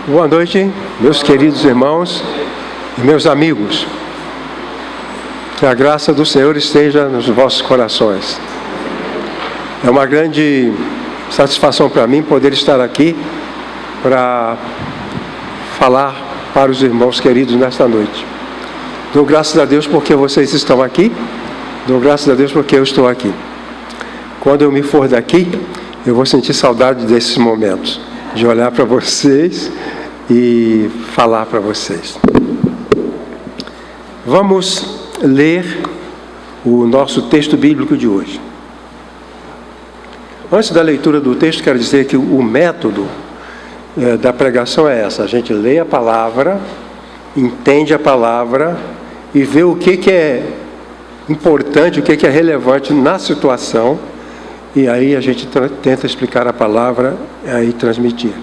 Boa noite, meus queridos irmãos e meus amigos. Que a graça do Senhor esteja nos vossos corações. É uma grande satisfação para mim poder estar aqui para falar para os irmãos queridos nesta noite. Dou graças a Deus porque vocês estão aqui. Dou graças a Deus porque eu estou aqui. Quando eu me for daqui, eu vou sentir saudade desses momentos, de olhar para vocês e falar para vocês. Vamos ler o nosso texto bíblico de hoje. Antes da leitura do texto, quero dizer que o método da pregação é essa: a gente lê a palavra, entende a palavra e vê o que é importante, o que é relevante na situação, e aí a gente tenta explicar a palavra e transmitir.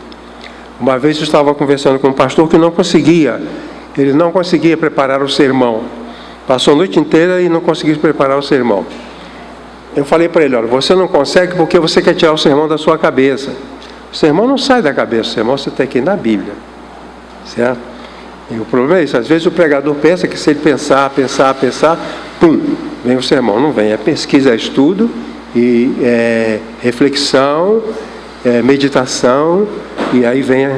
Uma vez eu estava conversando com um pastor que não conseguia preparar o sermão. Passou a noite inteira e não conseguiu preparar o sermão. Eu falei para ele: olha, você não consegue porque você quer tirar o sermão da sua cabeça. O sermão não sai da cabeça, o sermão você tem que ir na Bíblia. Certo? E o problema é isso: às vezes o pregador pensa que se ele pensar, pum, vem o sermão. Não vem, é pesquisa, é estudo, e reflexão, meditação, e aí vem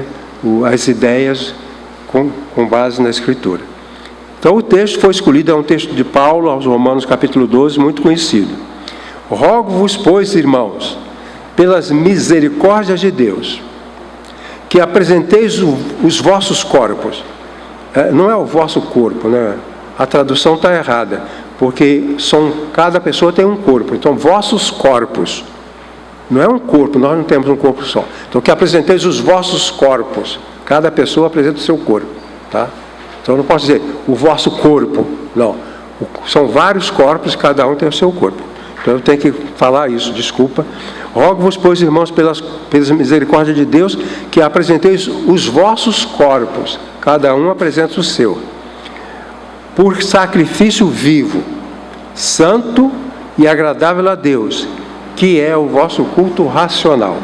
as ideias com base na Escritura. Então o texto foi escolhido, é um texto de Paulo aos Romanos capítulo 12, muito conhecido. Rogo-vos, pois, irmãos, pelas misericórdias de Deus, que apresenteis os vossos corpos. Não é o vosso corpo, né? A tradução está errada, porque cada pessoa tem um corpo. Então, vossos corpos. Não é um corpo, nós não temos um corpo só. Então, que apresenteis os vossos corpos. Cada pessoa apresenta o seu corpo. Tá? Então, eu não posso dizer o vosso corpo. Não. São vários corpos, cada um tem o seu corpo. Então, eu tenho que falar isso, desculpa. Rogo-vos, pois, irmãos, pelas misericórdias de Deus, que apresenteis os vossos corpos. Cada um apresenta o seu. Por sacrifício vivo, santo e agradável a Deus, que é o vosso culto racional.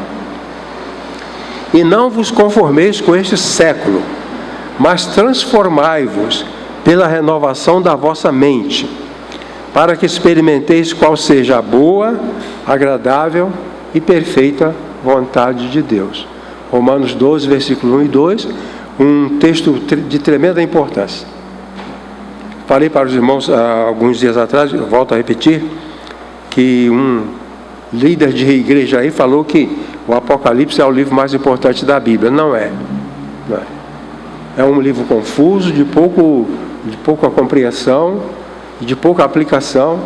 E não vos conformeis com este século, mas transformai-vos pela renovação da vossa mente, para que experimenteis qual seja a boa, agradável e perfeita vontade de Deus. Romanos 12, versículo 1 e 2, um texto de tremenda importância. Falei para os irmãos há alguns dias atrás, eu volto a repetir, que um líder de igreja aí falou que o Apocalipse é o livro mais importante da Bíblia. Não é. Não é. É um livro confuso, de pouca compreensão e de pouca aplicação.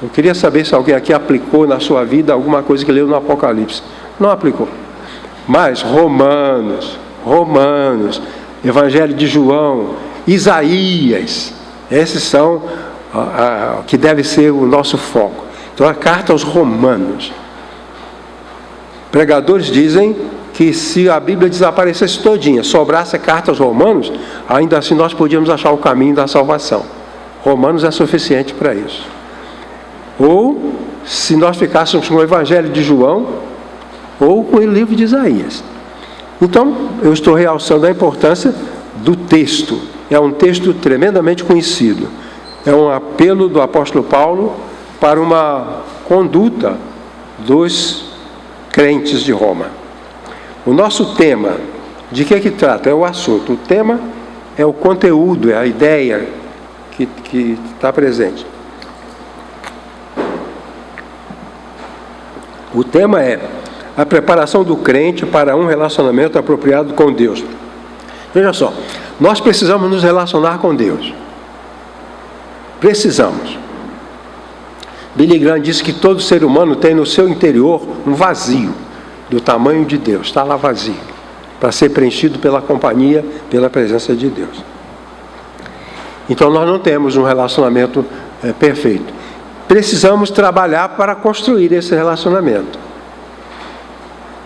Eu queria saber se alguém aqui aplicou na sua vida alguma coisa que leu no Apocalipse. Não aplicou. Mas Romanos, Evangelho de João, Isaías, esses são que deve ser o nosso foco. Então, a carta aos Romanos. Pregadores dizem que se a Bíblia desaparecesse todinha, sobrasse a carta aos Romanos, ainda assim nós podíamos achar o caminho da salvação. Romanos é suficiente para isso. Ou, se nós ficássemos com o Evangelho de João, ou com o livro de Isaías. Então, eu estou realçando a importância do texto. É um texto tremendamente conhecido. É um apelo do apóstolo Paulo para uma conduta dos crentes de Roma. O nosso tema, de que trata? É o assunto. O tema é o conteúdo, é a ideia que está presente. O tema é a preparação do crente para um relacionamento apropriado com Deus. Veja só, nós precisamos nos relacionar com Deus. Precisamos. Billy Graham disse que todo ser humano tem no seu interior um vazio do tamanho de Deus. Está lá vazio, para ser preenchido pela companhia, pela presença de Deus. Então nós não temos um relacionamento perfeito. Precisamos trabalhar para construir esse relacionamento.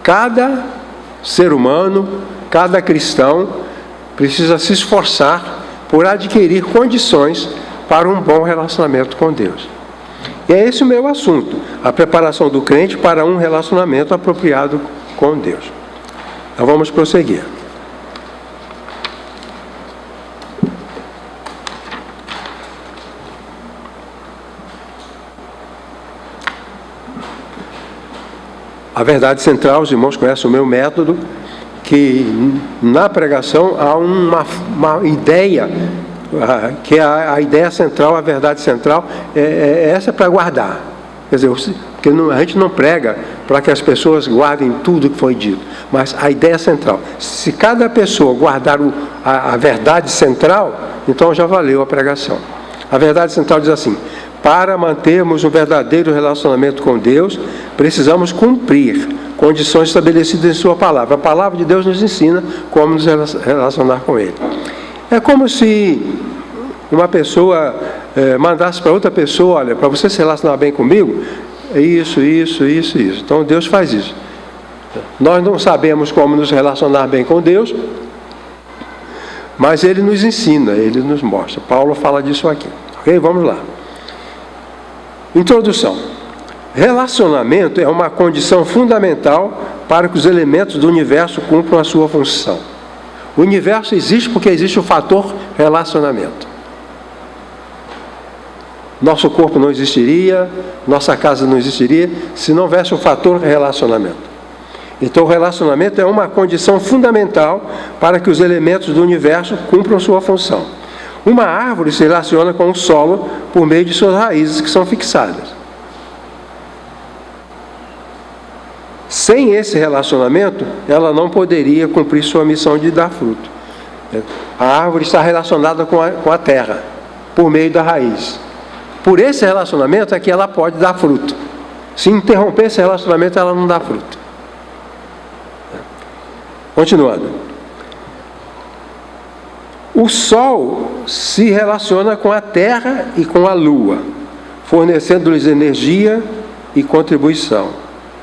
Cada ser humano, cada cristão precisa se esforçar por adquirir condições para um bom relacionamento com Deus. E é esse o meu assunto, a preparação do crente para um relacionamento apropriado com Deus. Então vamos prosseguir. A verdade central, os irmãos conhecem o meu método, que na pregação há uma ideia, que é a ideia central, a verdade central, essa para guardar. Quer dizer, porque a gente não prega para que as pessoas guardem tudo que foi dito, mas a ideia central. Se cada pessoa guardar a verdade central, então já valeu a pregação. A verdade central diz assim: para mantermos um verdadeiro relacionamento com Deus, precisamos cumprir condições estabelecidas em sua palavra. A palavra de Deus nos ensina como nos relacionar com Ele. É como se uma pessoa mandasse para outra pessoa: olha, para você se relacionar bem comigo, é isso. Então Deus faz isso. Nós não sabemos como nos relacionar bem com Deus, mas Ele nos ensina, Ele nos mostra. Paulo fala disso aqui. Ok? Vamos lá. Introdução. Relacionamento é uma condição fundamental para que os elementos do universo cumpram a sua função. O universo existe porque existe o fator relacionamento. Nosso corpo não existiria, nossa casa não existiria, se não houvesse o fator relacionamento. Então o relacionamento é uma condição fundamental para que os elementos do universo cumpram sua função. Uma árvore se relaciona com o solo por meio de suas raízes que são fixadas. Sem esse relacionamento, ela não poderia cumprir sua missão de dar fruto. A árvore está relacionada com a terra, por meio da raiz. Por esse relacionamento é que ela pode dar fruto. Se interromper esse relacionamento, ela não dá fruto. Continuando. O Sol se relaciona com a Terra e com a Lua, fornecendo-lhes energia e contribuição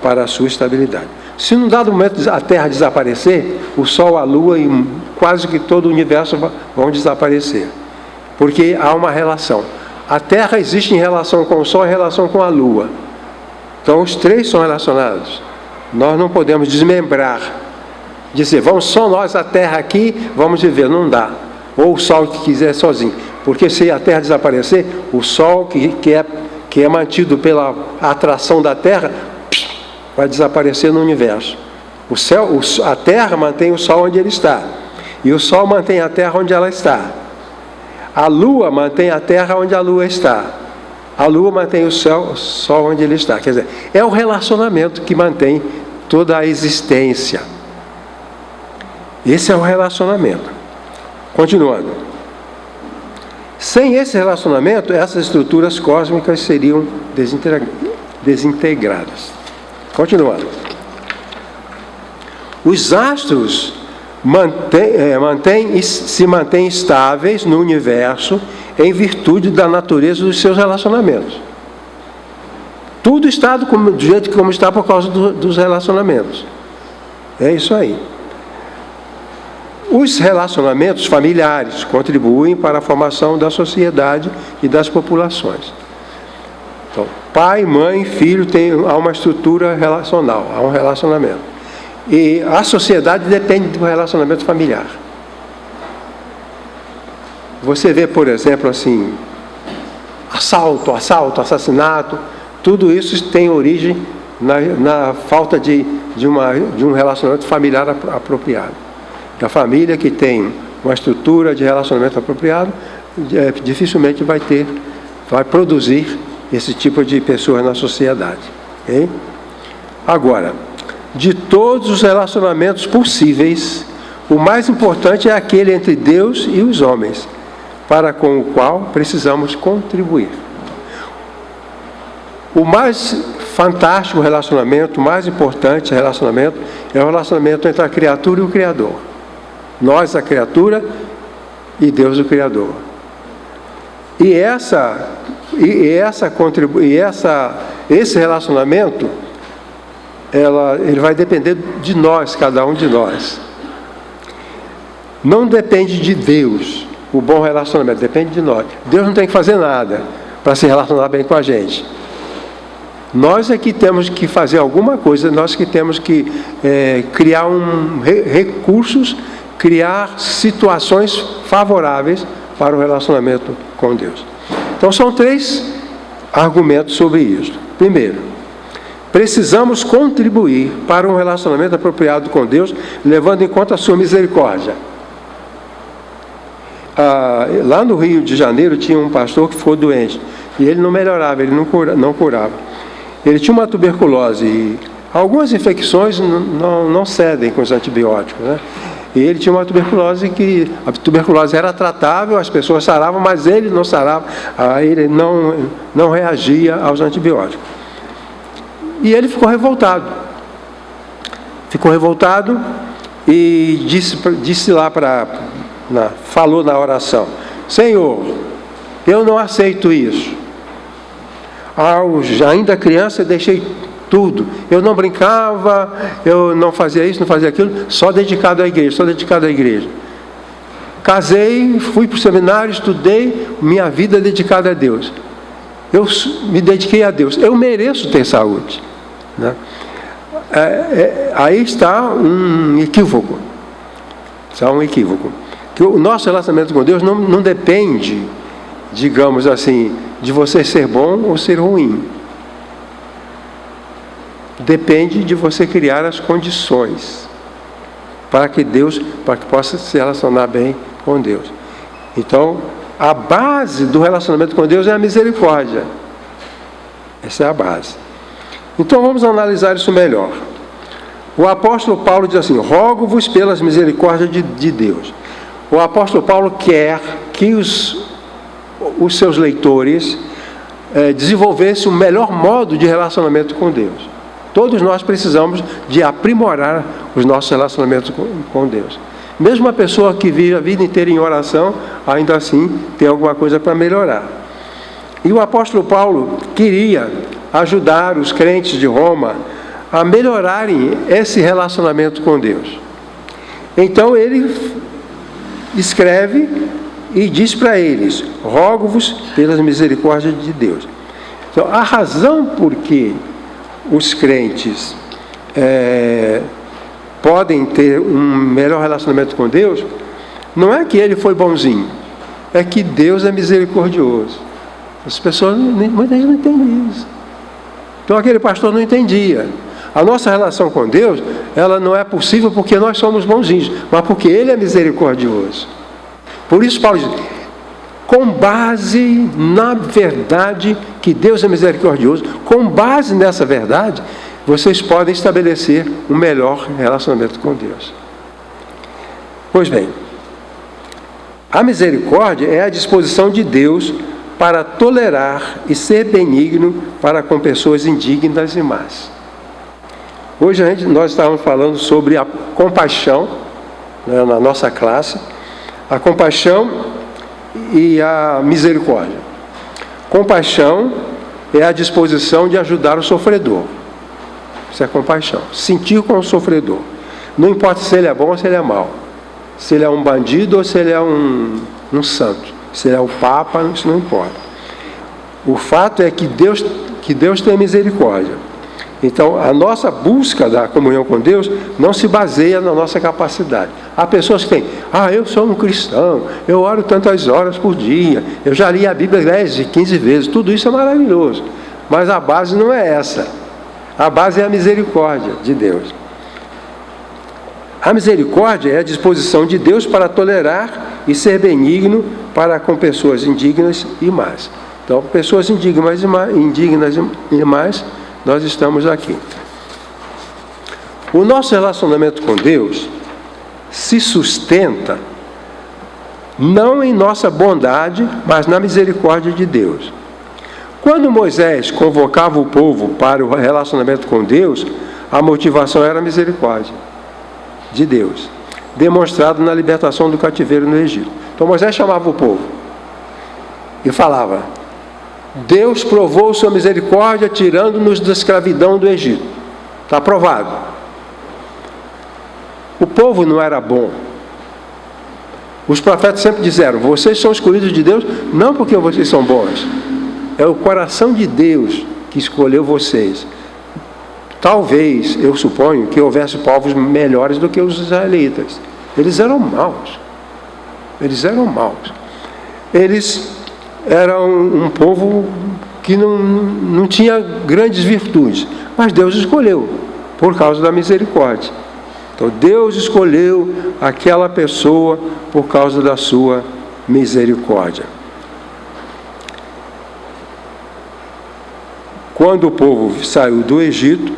para a sua estabilidade. Se num dado momento a Terra desaparecer, o Sol, a Lua e quase que todo o universo vão desaparecer, porque há uma relação. A Terra existe em relação com o Sol e em relação com a Lua. Então os três são relacionados. Nós não podemos desmembrar, dizer, vamos só nós a Terra aqui, vamos viver. Não dá. Ou o Sol que quiser sozinho. Porque se a Terra desaparecer, o Sol que é mantido pela atração da Terra, vai desaparecer no universo. A Terra mantém o Sol onde ele está. E o Sol mantém a Terra onde ela está. A Lua mantém a Terra onde a Lua está. A Lua mantém o Sol onde ele está. Quer dizer, é o relacionamento que mantém toda a existência. Esse é o relacionamento. Continuando. Sem esse relacionamento, essas estruturas cósmicas seriam desintegradas. Continuando. Os astros se mantêm estáveis no universo em virtude da natureza dos seus relacionamentos. Tudo está do jeito como está por causa dos relacionamentos. É isso aí. Os relacionamentos familiares contribuem para a formação da sociedade e das populações. Então, pai, mãe, filho, há uma estrutura relacional, há um relacionamento. E a sociedade depende do relacionamento familiar. Você vê, por exemplo, assim, assalto, assassinato, tudo isso tem origem na falta de um relacionamento familiar apropriado. A família que tem uma estrutura de relacionamento apropriado, dificilmente vai produzir esse tipo de pessoas na sociedade. Okay? Agora, de todos os relacionamentos possíveis, o mais importante é aquele entre Deus e os homens, para com o qual precisamos contribuir. O mais fantástico relacionamento, o mais importante relacionamento, é o relacionamento entre a criatura e o Criador. Nós, a criatura, e Deus, o Criador. Esse relacionamento, ele vai depender de nós, cada um de nós. Não depende de Deus, o bom relacionamento, depende de nós. Deus não tem que fazer nada para se relacionar bem com a gente. Nós é que temos que fazer alguma coisa, nós que temos que criar recursos, criar situações favoráveis para o relacionamento com Deus. Então, são 3 argumentos sobre isso. Primeiro, precisamos contribuir para um relacionamento apropriado com Deus, levando em conta a sua misericórdia. Lá no Rio de Janeiro tinha um pastor que ficou doente, e ele não melhorava, ele não curava. Ele tinha uma tuberculose, e algumas infecções não cedem com os antibióticos, né? E ele tinha uma tuberculose que a tuberculose era tratável, as pessoas saravam, mas ele não sarava, ele não reagia aos antibióticos. E ele ficou revoltado. E disse lá falou na oração: Senhor, eu não aceito isso. Ainda criança, eu deixei tudo. Eu não brincava, eu não fazia isso, não fazia aquilo, só dedicado à igreja. Casei, fui para o seminário, estudei, minha vida dedicada a Deus. Eu me dediquei a Deus. Eu mereço ter saúde, né? Aí está um equívoco. Que o nosso relacionamento com Deus não depende, digamos assim, de você ser bom ou ser ruim. Depende de você criar as condições para que possa se relacionar bem com Deus. Então, a base do relacionamento com Deus é a misericórdia. Essa é a base. Então, vamos analisar isso melhor. O apóstolo Paulo diz assim: rogo-vos pelas misericórdias de Deus. O apóstolo Paulo quer que os seus leitores desenvolvessem um melhor modo de relacionamento com Deus. Todos nós precisamos de aprimorar os nossos relacionamentos com Deus. Mesmo uma pessoa que vive a vida inteira em oração, ainda assim tem alguma coisa para melhorar. E o apóstolo Paulo queria ajudar os crentes de Roma a melhorarem esse relacionamento com Deus. Então ele escreve e diz para eles: rogo-vos pelas misericórdias de Deus. Então, a razão por que os crentes podem ter um melhor relacionamento com Deus não é que ele foi bonzinho, é que Deus é misericordioso. As pessoas, muita gente não entende isso. Então aquele pastor não entendia. A nossa relação com Deus, ela não é possível porque nós somos bonzinhos, mas porque Ele é misericordioso. Por isso Paulo diz: com base na verdade que Deus é misericordioso, com base nessa verdade, vocês podem estabelecer um melhor relacionamento com Deus. Pois bem, a misericórdia é a disposição de Deus para tolerar e ser benigno para com pessoas indignas e más. Hoje nós estávamos falando sobre a compaixão, né, na nossa classe, a compaixão e a misericórdia. Compaixão é a disposição de ajudar o sofredor. Isso é compaixão. Sentir com o sofredor. Não importa se ele é bom ou se ele é mau. Se ele é um bandido ou se ele é um santo. Se ele é o Papa, isso não importa. O fato é que Deus tem misericórdia. Então, a nossa busca da comunhão com Deus não se baseia na nossa capacidade. Há pessoas que têm: eu sou um cristão, eu oro tantas horas por dia, eu já li a Bíblia 10, 15 vezes, tudo isso é maravilhoso. Mas a base não é essa. A base é a misericórdia de Deus. A misericórdia é a disposição de Deus para tolerar e ser benigno para com pessoas indignas e más. Então, pessoas indignas e más, nós estamos aqui. O nosso relacionamento com Deus se sustenta não em nossa bondade, mas na misericórdia de Deus. Quando Moisés convocava o povo para o relacionamento com Deus, a motivação era a misericórdia de Deus, demonstrado na libertação do cativeiro no Egito. Então Moisés chamava o povo e falava: Deus provou sua misericórdia tirando-nos da escravidão do Egito. Está provado. O povo não era bom. Os profetas sempre disseram: vocês são escolhidos de Deus não porque vocês são bons. É o coração de Deus que escolheu vocês. Talvez, eu suponho, que houvesse povos melhores do que os israelitas. Eles eram maus. Eles eram maus. Eles eram um povo que não tinha grandes virtudes. Mas Deus escolheu, por causa da misericórdia. Então, Deus escolheu aquela pessoa por causa da sua misericórdia. Quando o povo saiu do Egito,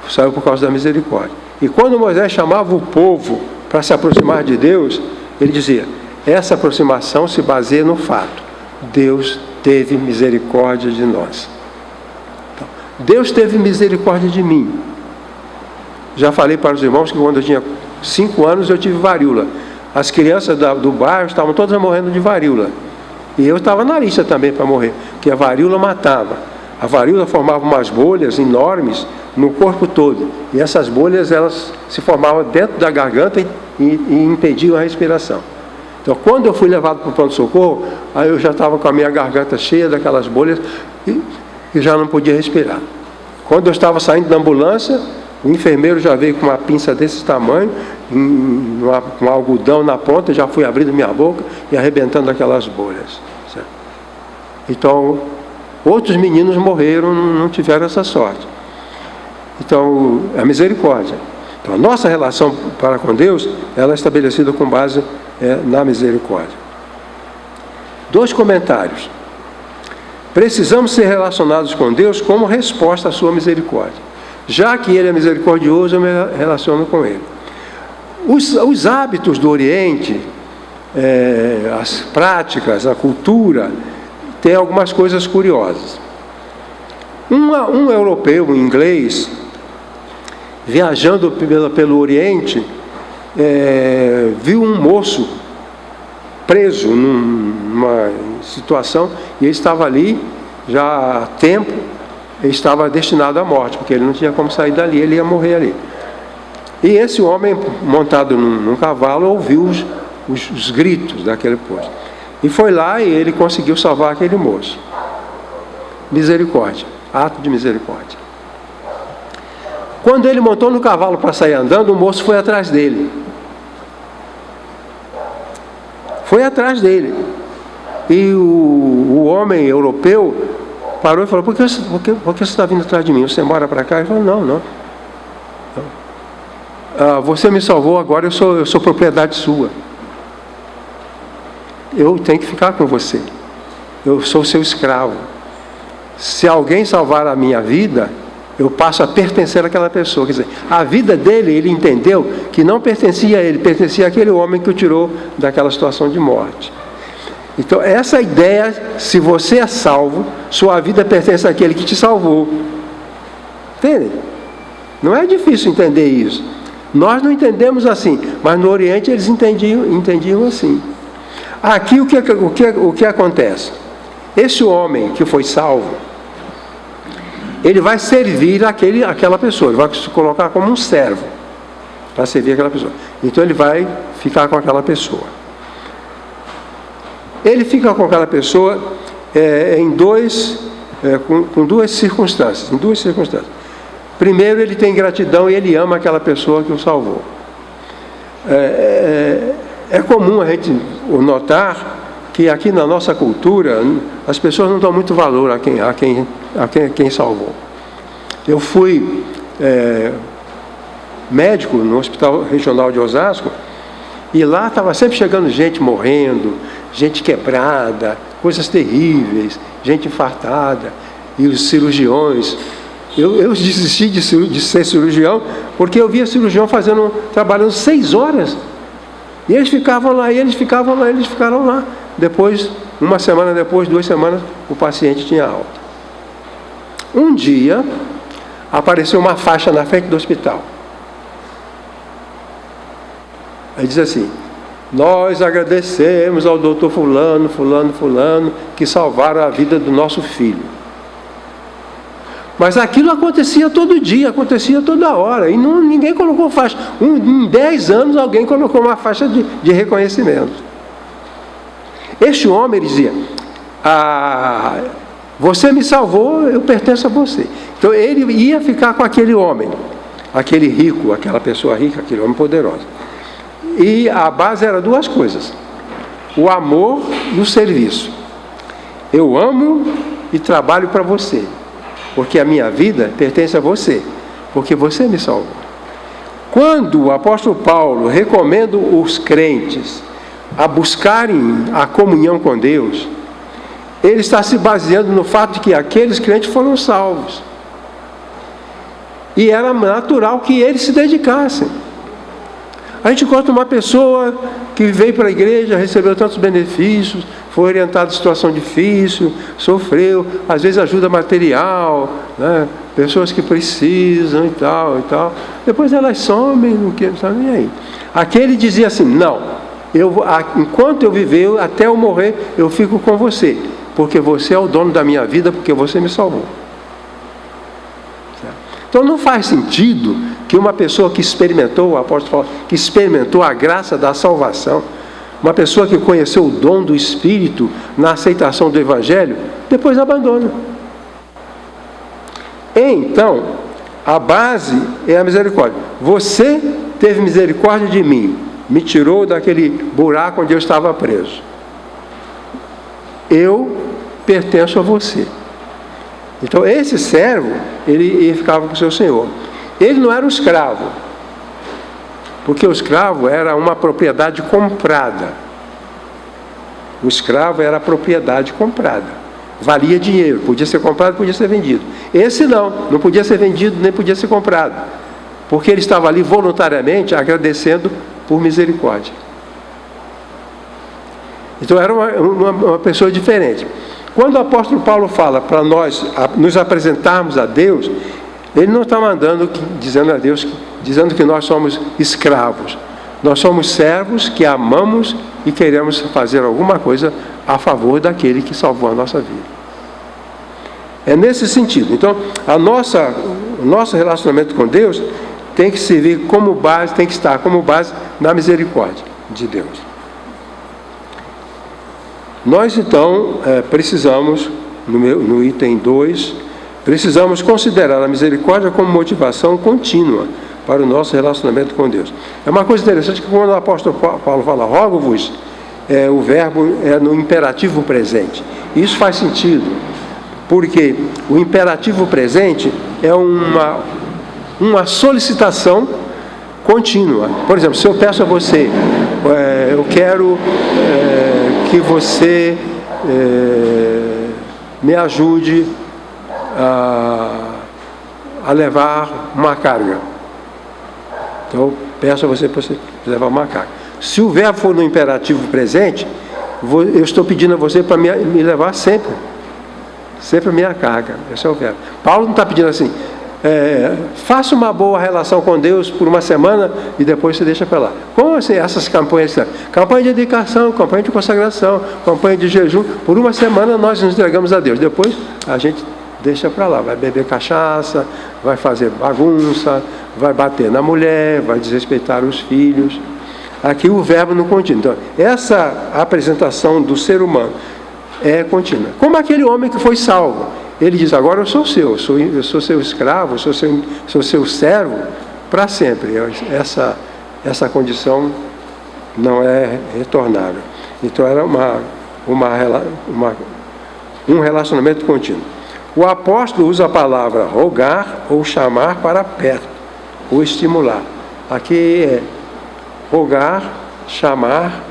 saiu por causa da misericórdia. E quando Moisés chamava o povo para se aproximar de Deus, ele dizia: essa aproximação se baseia no fato: Deus teve misericórdia de nós. Então, Deus teve misericórdia de mim. Já falei para os irmãos que quando eu tinha 5 anos eu tive varíola. As crianças do bairro estavam todas morrendo de varíola. E eu estava na lista também para morrer, porque a varíola matava. A varíola formava umas bolhas enormes no corpo todo. E essas bolhas, elas se formavam dentro da garganta e impediam a respiração. Então, quando eu fui levado para o pronto-socorro, aí eu já estava com a minha garganta cheia daquelas bolhas e já não podia respirar. Quando eu estava saindo da ambulância, o enfermeiro já veio com uma pinça desse tamanho, com algodão na ponta, já fui abrindo minha boca e arrebentando aquelas bolhas. Certo? Então, outros meninos morreram, não tiveram essa sorte. Então, a misericórdia. Então, a nossa relação para com Deus, ela é estabelecida com base na misericórdia. 2 comentários. Precisamos ser relacionados com Deus como resposta à sua misericórdia. Já que Ele é misericordioso, eu me relaciono com Ele. Os hábitos do Oriente, as práticas, a cultura, tem algumas coisas curiosas. Um europeu, um inglês, viajando pelo Oriente, viu um moço preso numa situação, e ele estava ali já há tempo. Ele estava destinado à morte, porque ele não tinha como sair dali, ele ia morrer ali. E esse homem, montado num cavalo, ouviu os gritos daquele posto. E foi lá e ele conseguiu salvar aquele moço. Misericórdia, ato de misericórdia. Quando ele montou no cavalo para sair andando, o moço foi atrás dele. Foi atrás dele. E o homem europeu parou e falou: por que você está vindo atrás de mim? Você mora para cá? Ele falou: não. Você me salvou, agora eu sou propriedade sua. Eu tenho que ficar com você. Eu sou seu escravo. Se alguém salvar a minha vida, eu passo a pertencer àquela pessoa. Quer dizer, a vida dele, ele entendeu que não pertencia a ele, pertencia àquele homem que o tirou daquela situação de morte. Então, essa ideia, se você é salvo, sua vida pertence àquele que te salvou. Entende? Não é difícil entender isso. Nós não entendemos assim, mas no Oriente eles entendiam assim. Aqui o que acontece? Esse homem que foi salvo, ele vai servir aquela pessoa, ele vai se colocar como um servo para servir aquela pessoa. Então ele vai ficar com aquela pessoa. Ele fica com aquela pessoa com duas circunstâncias. Primeiro, ele tem gratidão e ele ama aquela pessoa que o salvou. É comum a gente notar que aqui na nossa cultura as pessoas não dão muito valor a quem salvou. Eu fui médico no Hospital Regional de Osasco, e lá estava sempre chegando gente morrendo, gente quebrada, coisas terríveis, gente infartada, e os cirurgiões. Eu desisti de ser cirurgião, porque eu via cirurgião trabalhando 6 horas. E eles ficavam lá, eles ficaram lá. Depois, 1 semana depois, 2 semanas, o paciente tinha alta. Um dia, apareceu uma faixa na frente do hospital. Aí diz assim: nós agradecemos ao doutor fulano, que salvaram a vida do nosso filho. Mas aquilo acontecia todo dia, acontecia toda hora, e ninguém colocou faixa. Em 10 anos alguém colocou uma faixa de reconhecimento. Este homem dizia: Você me salvou, eu pertenço a você. Então ele ia ficar com aquele homem, aquele rico, aquela pessoa rica, aquele homem poderoso. E a base era duas coisas: o amor e o serviço. Eu amo e trabalho para você, porque a minha vida pertence a você, porque você me salvou. Quando o apóstolo Paulo recomenda os crentes a buscarem a comunhão com Deus, ele está se baseando no fato de que aqueles crentes foram salvos. E era natural que eles se dedicassem. A gente encontra uma pessoa que veio para a igreja, recebeu tantos benefícios, foi orientado em situação difícil, sofreu, às vezes ajuda material, né? Pessoas que precisam e tal. Depois elas somem, não sabem nem aí. Aquele dizia assim: não, enquanto eu viver, até eu morrer, eu fico com você, porque você é o dono da minha vida, porque você me salvou. Então não faz sentido que uma pessoa que experimentou, o apóstolo fala, que experimentou a graça da salvação, uma pessoa que conheceu o dom do Espírito na aceitação do Evangelho, depois abandona. Então, a base é a misericórdia. Você teve misericórdia de mim, me tirou daquele buraco onde eu estava preso. Eu pertenço a você. Então esse servo, ele ficava com o seu senhor. Ele não era um escravo, porque o escravo era uma propriedade comprada. O escravo era a propriedade comprada, valia dinheiro, podia ser comprado, podia ser vendido. Esse não podia ser vendido, nem podia ser comprado, porque ele estava ali voluntariamente agradecendo por misericórdia. Então era uma pessoa diferente. Quando o apóstolo Paulo fala para nós nos apresentarmos a Deus, ele não está dizendo a Deus, dizendo que nós somos escravos. Nós somos servos que amamos e queremos fazer alguma coisa a favor daquele que salvou a nossa vida. É nesse sentido. Então, o nosso relacionamento com Deus tem que servir como base, tem que estar como base na misericórdia de Deus. Nós, então, precisamos, no item 2, precisamos considerar a misericórdia como motivação contínua para o nosso relacionamento com Deus. É uma coisa interessante que quando o apóstolo Paulo fala rogo-vos, o verbo é no imperativo presente. Isso faz sentido, porque o imperativo presente é uma solicitação contínua. Por exemplo, se eu peço a você, eu quero que você me ajude a levar uma carga. Então, eu peço a você para você levar uma carga. Se o verbo for no imperativo presente, eu estou pedindo a você para me levar sempre a minha carga. Esse é o verbo. Paulo não está pedindo assim, faça uma boa relação com Deus por uma semana e depois você deixa para lá. Como assim, essas campanhas? Campanha de dedicação, campanha de consagração, campanha de jejum. Por uma semana nós nos entregamos a Deus. Depois a gente deixa para lá. Vai beber cachaça, vai fazer bagunça, vai bater na mulher, vai desrespeitar os filhos. Aqui o verbo não contínuo. Então, essa apresentação do ser humano é contínua. Como aquele homem que foi salvo. Ele diz, agora eu sou seu, eu sou seu escravo, sou seu servo para sempre. Essa condição não é retornável. Então era um relacionamento contínuo. O apóstolo usa a palavra rogar ou chamar para perto, ou estimular. Aqui é rogar, chamar,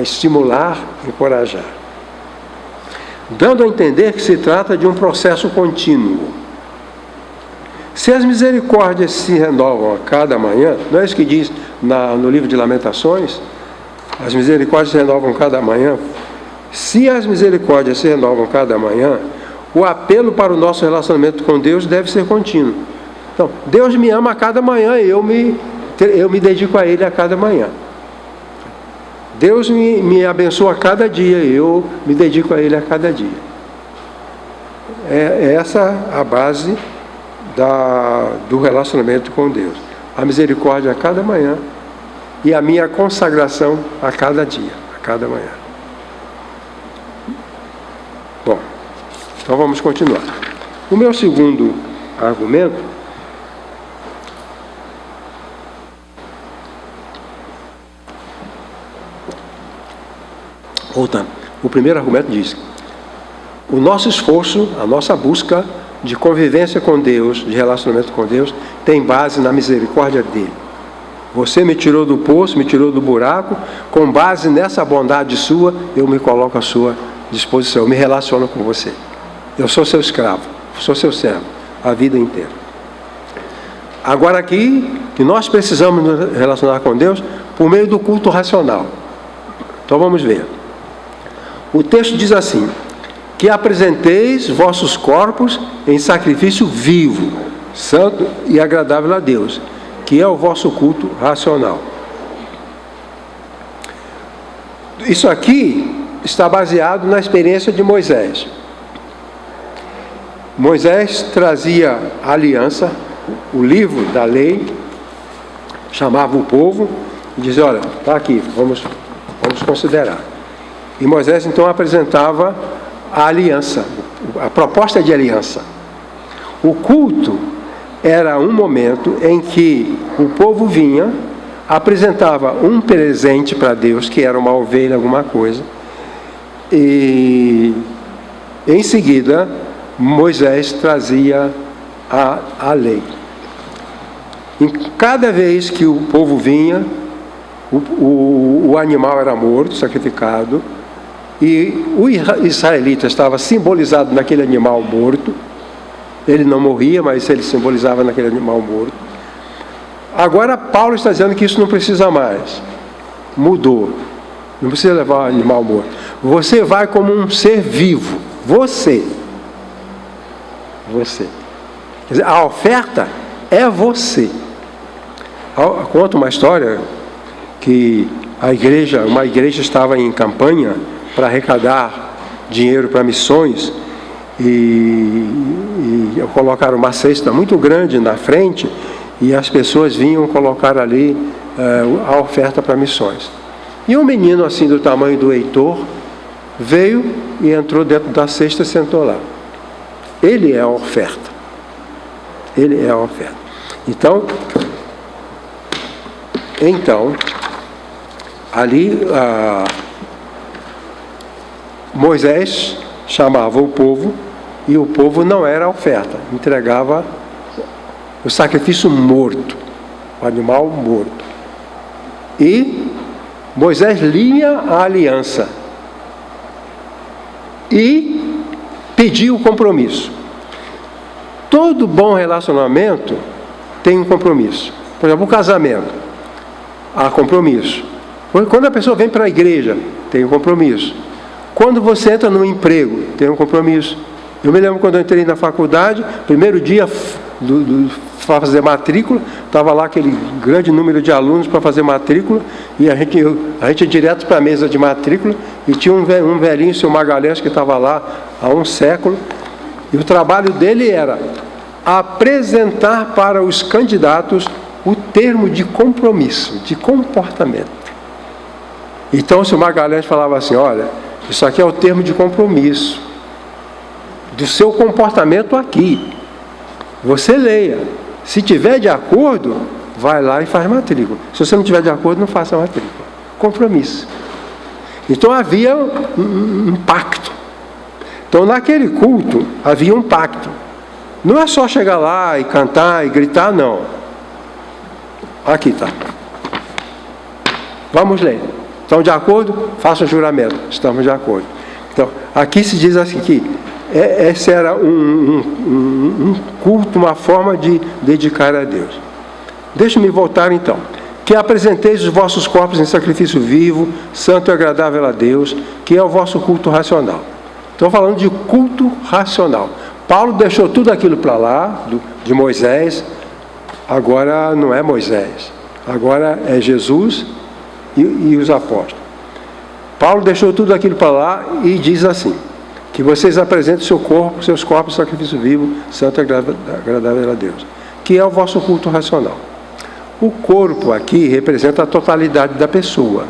estimular, encorajar. Dando a entender que se trata de um processo contínuo. Se as misericórdias se renovam a cada manhã, não é isso que diz no livro de Lamentações? As misericórdias se renovam cada manhã. Se as misericórdias se renovam cada manhã, o apelo para o nosso relacionamento com Deus deve ser contínuo. Então, Deus me ama a cada manhã e eu me dedico a Ele a cada manhã. Deus me abençoa a cada dia e eu me dedico a Ele a cada dia. É essa a base do relacionamento com Deus. A misericórdia a cada manhã e a minha consagração a cada dia, a cada manhã. Bom, vamos continuar. O meu segundo argumento voltando. O primeiro argumento diz: o nosso esforço, a nossa busca de convivência com Deus, de relacionamento com Deus, tem base na misericórdia dele. Você me tirou do poço, me tirou do buraco, com base nessa bondade sua, eu me coloco à sua disposição, eu me relaciono com você. Eu sou seu escravo, sou seu servo, a vida inteira. Agora aqui, que nós precisamos nos relacionar com Deus por meio do culto racional. Então vamos ver. O texto diz assim: que apresenteis vossos corpos em sacrifício vivo, santo e agradável a Deus, que é o vosso culto racional. Isso aqui está baseado na experiência de Moisés. Moisés trazia a aliança, o livro da lei, chamava o povo e dizia: olha, está aqui, vamos considerar. E Moisés então apresentava a aliança, a proposta de aliança. O culto era um momento em que o povo vinha, apresentava um presente para Deus, que era uma ovelha, alguma coisa, e em seguida Moisés trazia a lei. Em cada vez que o povo vinha, o animal era morto, sacrificado, e o israelita estava simbolizado naquele animal morto. Ele não morria, mas ele simbolizava naquele animal morto. Agora Paulo está dizendo que isso não precisa mais. Mudou. Não precisa levar o animal morto. Você vai como um ser vivo. Você. Quer dizer, a oferta é você. Conta uma história que uma igreja estava em campanha para arrecadar dinheiro para missões e colocaram uma cesta muito grande na frente e as pessoas vinham colocar ali a oferta para missões. E um menino assim do tamanho do Heitor veio e entrou dentro da cesta e sentou lá. Ele é a oferta. Ele é a oferta. Então ali Moisés chamava o povo e o povo não era a oferta, entregava o sacrifício morto, o animal morto. E Moisés lia a aliança e pedia o compromisso. Todo bom relacionamento tem um compromisso. Por exemplo, o casamento, há compromisso. Quando a pessoa vem para a igreja, tem um compromisso. Quando você entra no emprego, tem um compromisso. Eu me lembro quando eu entrei na faculdade, primeiro dia para fazer matrícula, estava lá aquele grande número de alunos para fazer matrícula, e a gente ia direto para a mesa de matrícula, e tinha um velhinho, seu Magalhães, que estava lá há um século, e o trabalho dele era apresentar para os candidatos o termo de compromisso, de comportamento. Então o seu Magalhães falava assim: olha, isso aqui é o termo de compromisso do seu comportamento aqui. Você leia. Se tiver de acordo, vai lá e faz matrícula. Se você não tiver de acordo, não faça matrícula. Compromisso. Então havia um pacto. Então naquele culto havia um pacto. Não é só chegar lá e cantar e gritar, não. Aqui está. Vamos ler. Estão de acordo? Façam o juramento. Estamos de acordo. Então, aqui se diz assim que esse era um culto, uma forma de dedicar a Deus. Deixe-me voltar então. Que apresenteis os vossos corpos em sacrifício vivo, santo e agradável a Deus, que é o vosso culto racional. Estou falando de culto racional. Paulo deixou tudo aquilo para lá, de Moisés. Agora não é Moisés. Agora é Jesus e os apóstolos. Paulo deixou tudo aquilo para lá e diz assim: que vocês apresentem seus corpos em sacrifício vivo, santo e agradável a Deus, que é o vosso culto racional. O corpo aqui representa a totalidade da pessoa.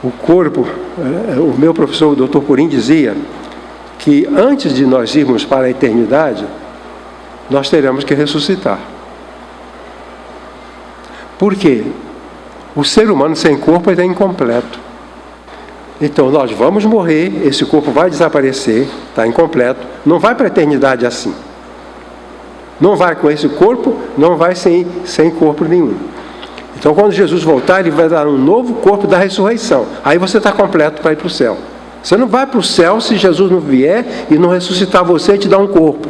O corpo, o meu professor, o Dr. Purim, dizia que antes de nós irmos para a eternidade, nós teremos que ressuscitar. Por quê? O ser humano sem corpo é incompleto. Então nós vamos morrer, esse corpo vai desaparecer, está incompleto, não vai para a eternidade assim. Não vai com esse corpo, não vai sem corpo nenhum. Então quando Jesus voltar, ele vai dar um novo corpo da ressurreição. Aí você está completo para ir para o céu. Você não vai para o céu se Jesus não vier e não ressuscitar você e te dar um corpo.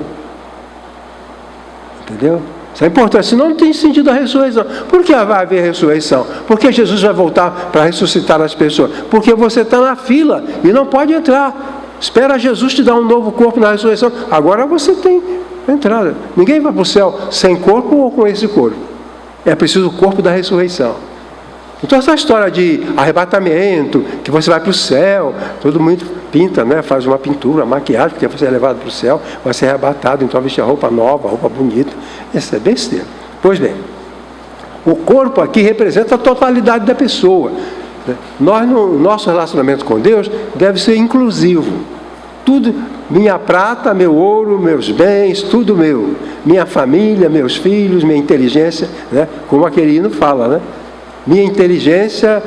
Entendeu? Isso é importante, senão não tem sentido a ressurreição. Por que vai haver ressurreição? Porque Jesus vai voltar para ressuscitar as pessoas? Porque você está na fila e não pode entrar. Espera Jesus te dar um novo corpo na ressurreição. Agora você tem entrada. Ninguém vai para o céu sem corpo ou com esse corpo. É preciso o corpo da ressurreição. Então essa história de arrebatamento, que você vai para o céu, todo mundo pinta, né? Faz uma pintura, maquiagem, porque você é levado para o céu, vai ser arrebatado, então vestir a roupa nova, roupa bonita. Isso é besteira. Pois bem, o corpo aqui representa a totalidade da pessoa. Nós, no nosso relacionamento com Deus, deve ser inclusivo. Tudo, minha prata, meu ouro, meus bens, tudo meu. Minha família, meus filhos, minha inteligência, né? Como aquele hino fala, né? Minha inteligência,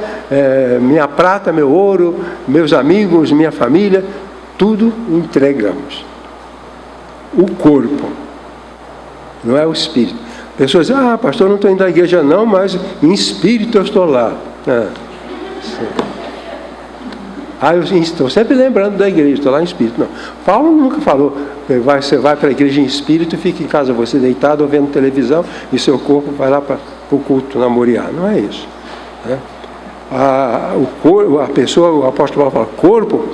minha prata, meu ouro, meus amigos, minha família, tudo entregamos. O corpo, não é o espírito. Pessoas dizem, pastor, não estou indo à igreja não, mas em espírito eu estou lá. Eu estou sempre lembrando da igreja, estou lá em espírito. Não. Paulo nunca falou, você vai para a igreja em espírito e fica em casa você deitado ou vendo televisão e seu corpo vai lá para o culto na Moriá. Não é isso. Né? A pessoa, o apóstolo Paulo fala, corpo,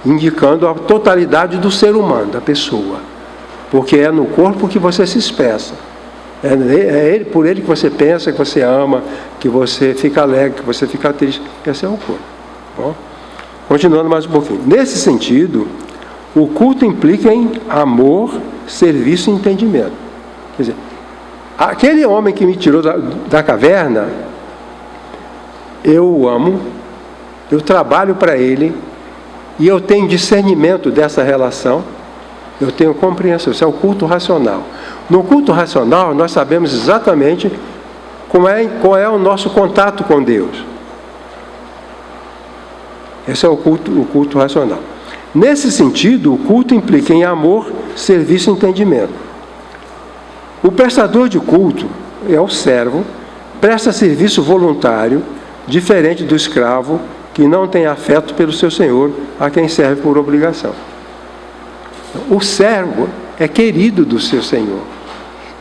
indicando a totalidade do ser humano, da pessoa. Porque é no corpo que você se expressa. É por ele que você pensa, que você ama, que você fica alegre, que você fica triste. Esse é o corpo. Bom? Continuando mais um pouquinho. Nesse sentido, o culto implica em amor, serviço e entendimento. Quer dizer, aquele homem que me tirou da caverna, eu o amo, eu trabalho para ele, e eu tenho discernimento dessa relação, eu tenho compreensão. Isso é o culto racional. No culto racional, nós sabemos exatamente qual é o nosso contato com Deus. Esse é o culto racional. Nesse sentido, o culto implica em amor, serviço e entendimento. O prestador de culto é o servo, presta serviço voluntário, diferente do escravo, que não tem afeto pelo seu senhor, a quem serve por obrigação. O servo é querido do seu senhor.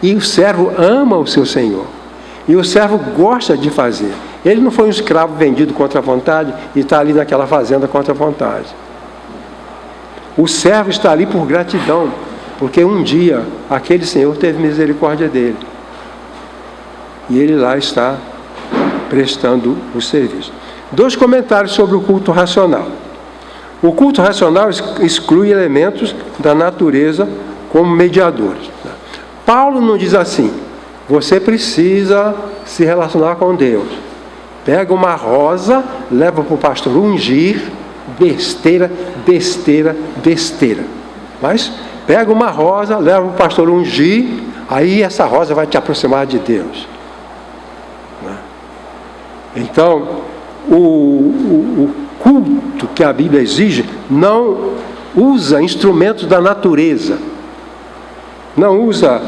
E o servo ama o seu senhor. E o servo gosta de fazer. Ele não foi um escravo vendido contra a vontade e está ali naquela fazenda contra a vontade. O servo está ali por gratidão, porque um dia aquele senhor teve misericórdia dele. E ele lá está prestando o serviço. 2 comentários sobre o culto racional. O culto racional exclui elementos da natureza como mediadores. Paulo não diz assim, você precisa se relacionar com Deus. Pega uma rosa, leva para o pastor ungir, besteira, besteira, besteira. Mas pega uma rosa, leva para o pastor ungir, aí essa rosa vai te aproximar de Deus. Então, o culto que a Bíblia exige não usa instrumentos da natureza, não usa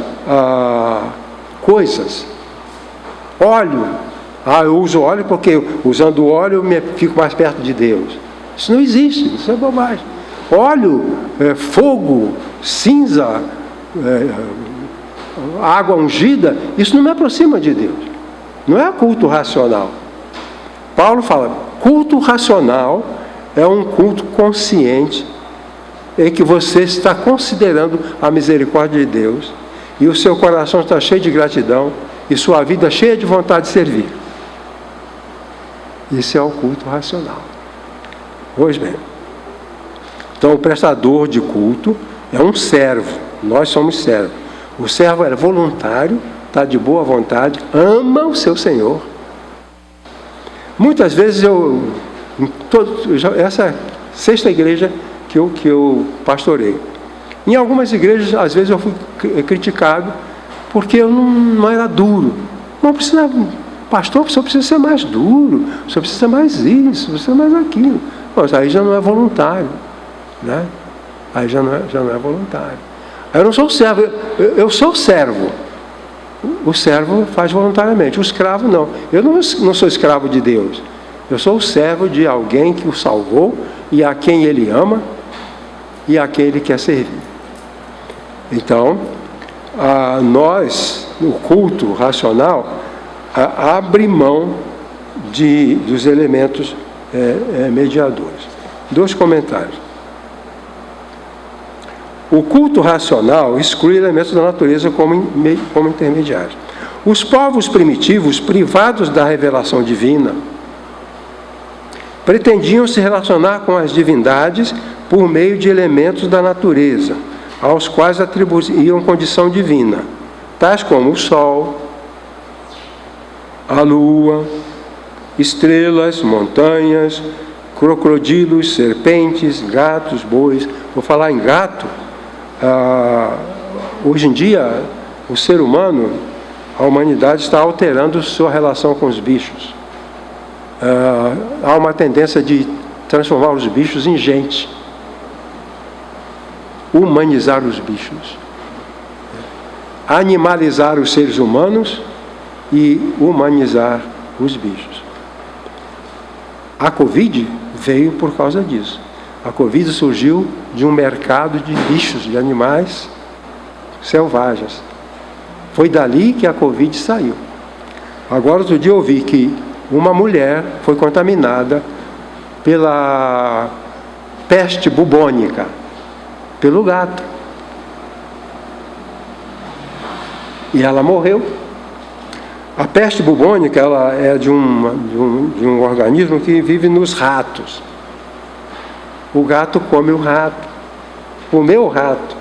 coisas. Óleo, eu uso óleo porque usando óleo eu fico mais perto de Deus. Isso não existe, isso é bobagem. Óleo, fogo, cinza, água ungida, isso não me aproxima de Deus. Não é culto racional. Paulo fala, culto racional é um culto consciente em que você está considerando a misericórdia de Deus e o seu coração está cheio de gratidão e sua vida cheia de vontade de servir. Isso é o culto racional. Pois bem, então o prestador de culto é um servo, nós somos servos. O servo é voluntário, está de boa vontade, ama o seu Senhor. Muitas vezes essa é a 6ª igreja que eu pastorei. Em algumas igrejas, às vezes eu fui criticado porque eu não era duro. Não precisa, pastor, o senhor precisa ser mais duro, o senhor precisa ser mais isso, o senhor mais aquilo. Mas aí já não é voluntário, né? Aí já não é voluntário. Aí eu não sou servo, eu sou servo. O servo faz voluntariamente, o escravo não. Eu não sou escravo de Deus. Eu sou o servo de alguém que o salvou e a quem ele ama e a quem ele quer servir. Então, nós, no culto racional, abre mão dos elementos mediadores. 2 comentários. O culto racional exclui elementos da natureza como intermediários. Os povos primitivos, privados da revelação divina, pretendiam se relacionar com as divindades por meio de elementos da natureza, aos quais atribuíam condição divina, tais como o sol, a lua, estrelas, montanhas, crocodilos, serpentes, gatos, bois. Vou falar em gato. Hoje em dia, o ser humano, a humanidade está alterando sua relação com os bichos. Há uma tendência de transformar os bichos em gente. Humanizar os bichos. Animalizar os seres humanos e humanizar os bichos. A Covid veio por causa disso. A Covid surgiu de um mercado de bichos, de animais selvagens. Foi dali que a Covid saiu. Agora, outro dia eu ouvi que uma mulher foi contaminada pela peste bubônica, pelo gato. E ela morreu. A peste bubônica, ela é de um organismo que vive nos ratos. O gato come o rato. Comeu o rato.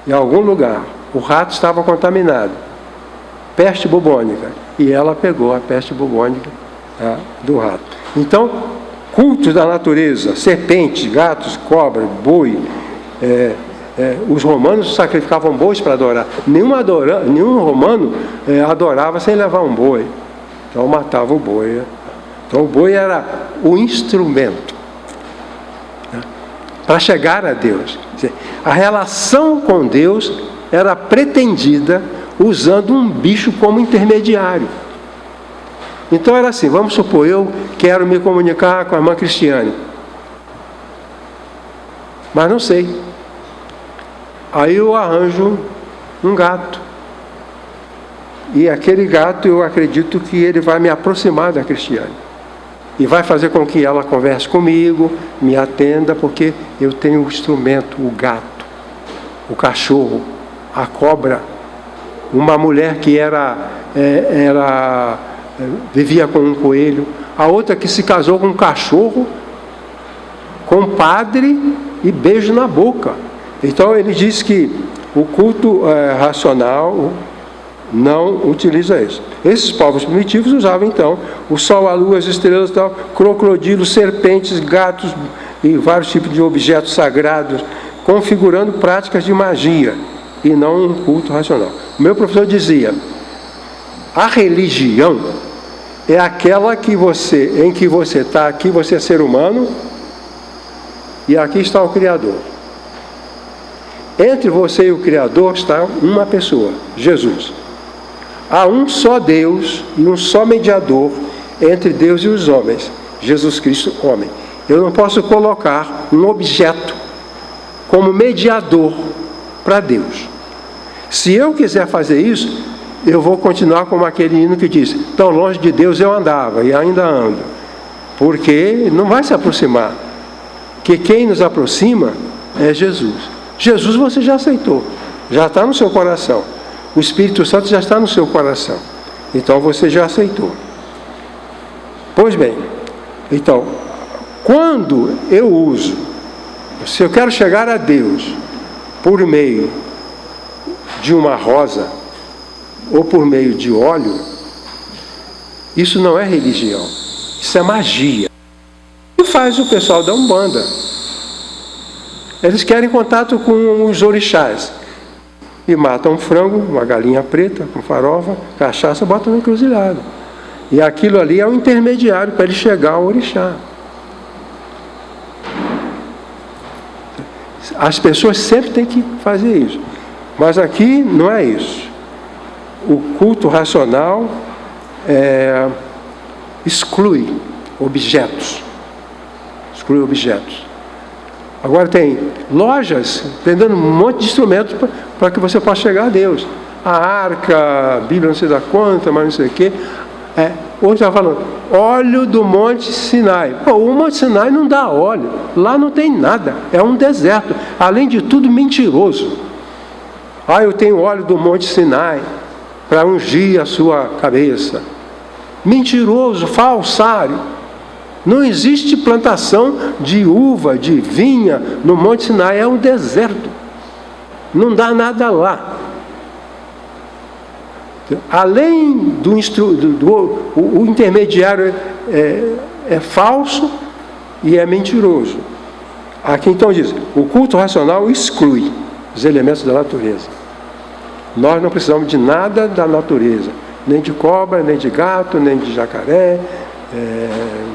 Em algum lugar. O rato estava contaminado. Peste bubônica. E ela pegou a peste bubônica do rato. Então, cultos da natureza, serpentes, gatos, cobra, boi. Os romanos sacrificavam bois para adorar. Nenhum romano adorava sem levar um boi. Então matava o boi. Então o boi era o instrumento para chegar a Deus. A relação com Deus era pretendida usando um bicho como intermediário. Então era assim, vamos supor, eu quero me comunicar com a irmã Cristiane, mas não sei. Aí eu arranjo um gato. E aquele gato, eu acredito que ele vai me aproximar da Cristiane. E vai fazer com que ela converse comigo, me atenda, porque eu tenho o instrumento, o gato, o cachorro, a cobra. Uma mulher que vivia com um coelho. A outra que se casou com um cachorro, com um padre e beijo na boca. Então ele diz que o culto racional não utiliza isso. Esses povos primitivos usavam então o sol, a lua, as estrelas, tal, crocodilos, serpentes, gatos e vários tipos de objetos sagrados, configurando práticas de magia e não um culto racional. O meu professor dizia: a religião é aquela em que você está aqui, você é ser humano e aqui está o Criador. Entre você e o Criador está uma pessoa, Jesus. Há um só Deus e um só mediador entre Deus e os homens, Jesus Cristo, homem. Eu não posso colocar um objeto como mediador para Deus. Se eu quiser fazer isso, eu vou continuar como aquele hino que diz: tão longe de Deus eu andava e ainda ando. Porque não vai se aproximar. Que quem nos aproxima é Jesus. Jesus você já aceitou, já está no seu coração. O Espírito Santo já está no seu coração. Então você já aceitou. Pois bem, então, quando eu uso, se eu quero chegar a Deus por meio de uma rosa ou por meio de óleo, isso não é religião, isso é magia. O que faz o pessoal da Umbanda? Eles querem contato com os orixás. E matam um frango, uma galinha preta, com farofa, cachaça, botam na encruzilhada. E aquilo ali é um intermediário para ele chegar ao orixá. As pessoas sempre têm que fazer isso. Mas aqui não é isso. O culto racional exclui objetos. Exclui objetos. Agora tem lojas vendendo um monte de instrumentos para que você possa chegar a Deus. A arca, a Bíblia não sei da quanta, mas não sei o quê. Hoje estava falando, óleo do Monte Sinai. Pô, o Monte Sinai não dá óleo. Lá não tem nada. É um deserto. Além de tudo, mentiroso. Eu tenho óleo do Monte Sinai para ungir a sua cabeça. Mentiroso, falsário. Não existe plantação de uva, de vinha no Monte Sinai, é um deserto. Não dá nada lá. Além do o intermediário é falso e é mentiroso. Aqui então diz, o culto racional exclui os elementos da natureza. Nós não precisamos de nada da natureza, nem de cobra, nem de gato, nem de jacaré.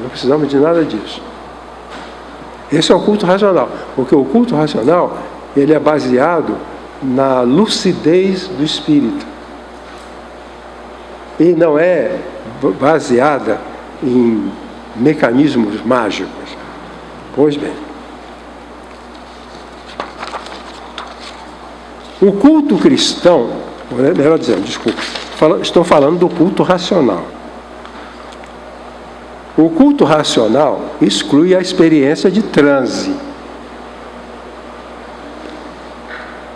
Não precisamos de nada disso. Esse é o culto racional, porque o culto racional ele é baseado na lucidez do espírito e não é baseada em mecanismos mágicos. Pois bem, o culto cristão, melhor dizendo, desculpa, estou falando do culto racional. O culto racional exclui a experiência de transe.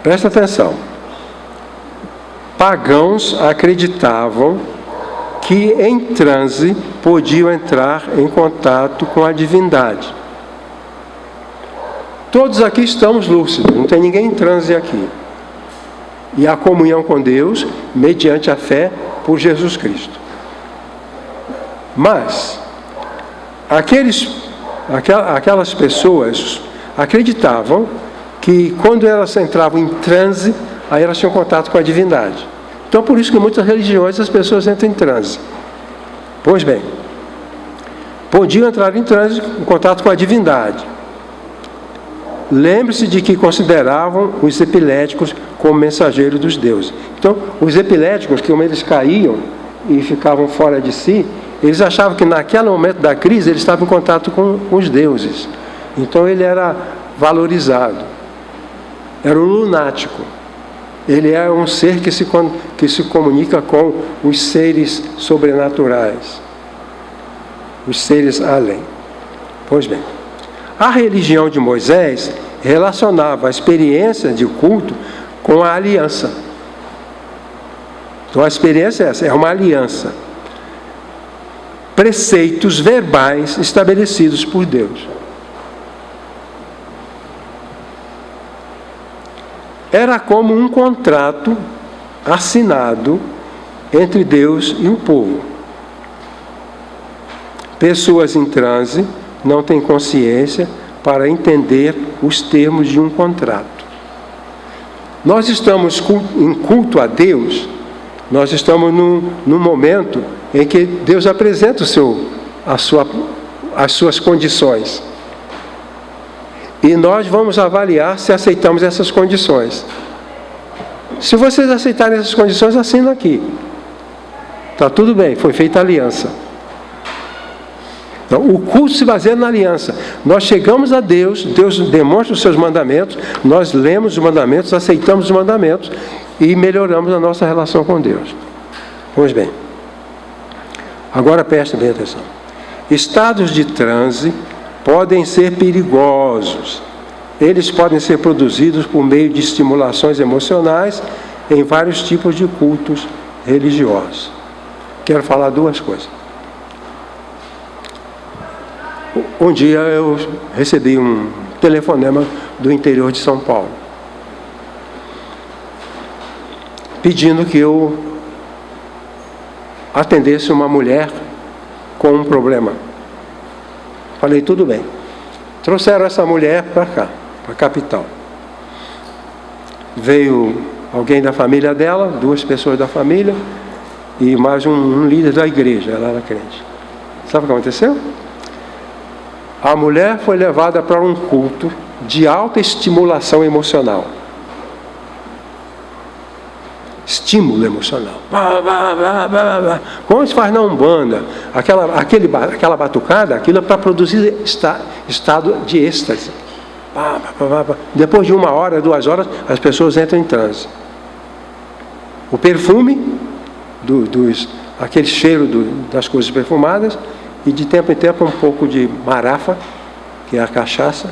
Presta atenção. Pagãos acreditavam que em transe podiam entrar em contato com a divindade. Todos aqui estamos lúcidos, não tem ninguém em transe aqui. E a comunhão com Deus mediante a fé por Jesus Cristo. Mas aquelas pessoas acreditavam que quando elas entravam em transe, aí elas tinham contato com a divindade. Então, por isso que em muitas religiões as pessoas entram em transe. Pois bem, podiam entrar em transe, em contato com a divindade. Lembre-se de que consideravam os epiléticos como mensageiros dos deuses. Então, os epiléticos, como eles caíam e ficavam fora de si, eles achavam que naquele momento da crise eles estavam em contato com os deuses. Então ele era valorizado. Era um lunático. Ele é um ser que se comunica com os seres sobrenaturais. Os seres além. Pois bem, a religião de Moisés relacionava a experiência de culto com a aliança. Então a experiência é essa, é uma aliança. Preceitos verbais estabelecidos por Deus. Era como um contrato assinado entre Deus e o povo. Pessoas em transe não têm consciência para entender os termos de um contrato. Nós estamos em culto a Deus, nós estamos num momento em que Deus apresenta as suas condições. E nós vamos avaliar se aceitamos essas condições. Se vocês aceitarem essas condições, assina aqui. Está tudo bem, foi feita a aliança. Então, o culto se baseia na aliança. Nós chegamos a Deus, Deus demonstra os seus mandamentos, nós lemos os mandamentos, aceitamos os mandamentos e melhoramos a nossa relação com Deus. Pois bem, agora preste bem atenção. Estados de transe podem ser perigosos. Eles podem ser produzidos por meio de estimulações emocionais em vários tipos de cultos religiosos. Quero falar duas coisas. Um dia eu recebi um telefonema do interior de São Paulo, pedindo que eu atendesse uma mulher com um problema. Falei, tudo bem. Trouxeram essa mulher para cá, a capital. Veio alguém da família dela, 2 pessoas da família, e mais um líder da igreja, ela era crente. Sabe o que aconteceu? A mulher foi levada para um culto de alta estimulação emocional. Estímulo emocional. Como se faz na Umbanda, aquela batucada, aquilo é para produzir estado de êxtase. Depois de 1 hora, 2 horas, as pessoas entram em transe. O perfume, aquele cheiro das coisas perfumadas, e de tempo em tempo um pouco de marafa, que é a cachaça,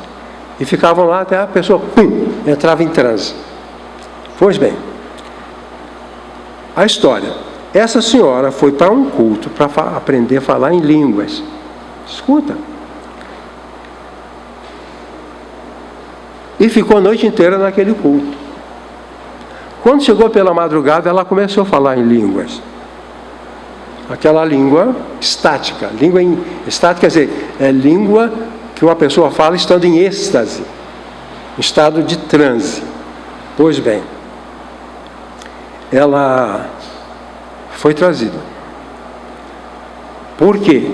e ficavam lá até a pessoa, entrava em transe. Pois bem, a história. Essa senhora foi para um culto para aprender a falar em línguas. Escuta. E ficou a noite inteira naquele culto. Quando chegou pela madrugada, ela começou a falar em línguas. Aquela língua estática. Estática quer dizer, é língua que uma pessoa fala estando em êxtase, em estado de transe. Pois bem, ela foi trazida. Por quê?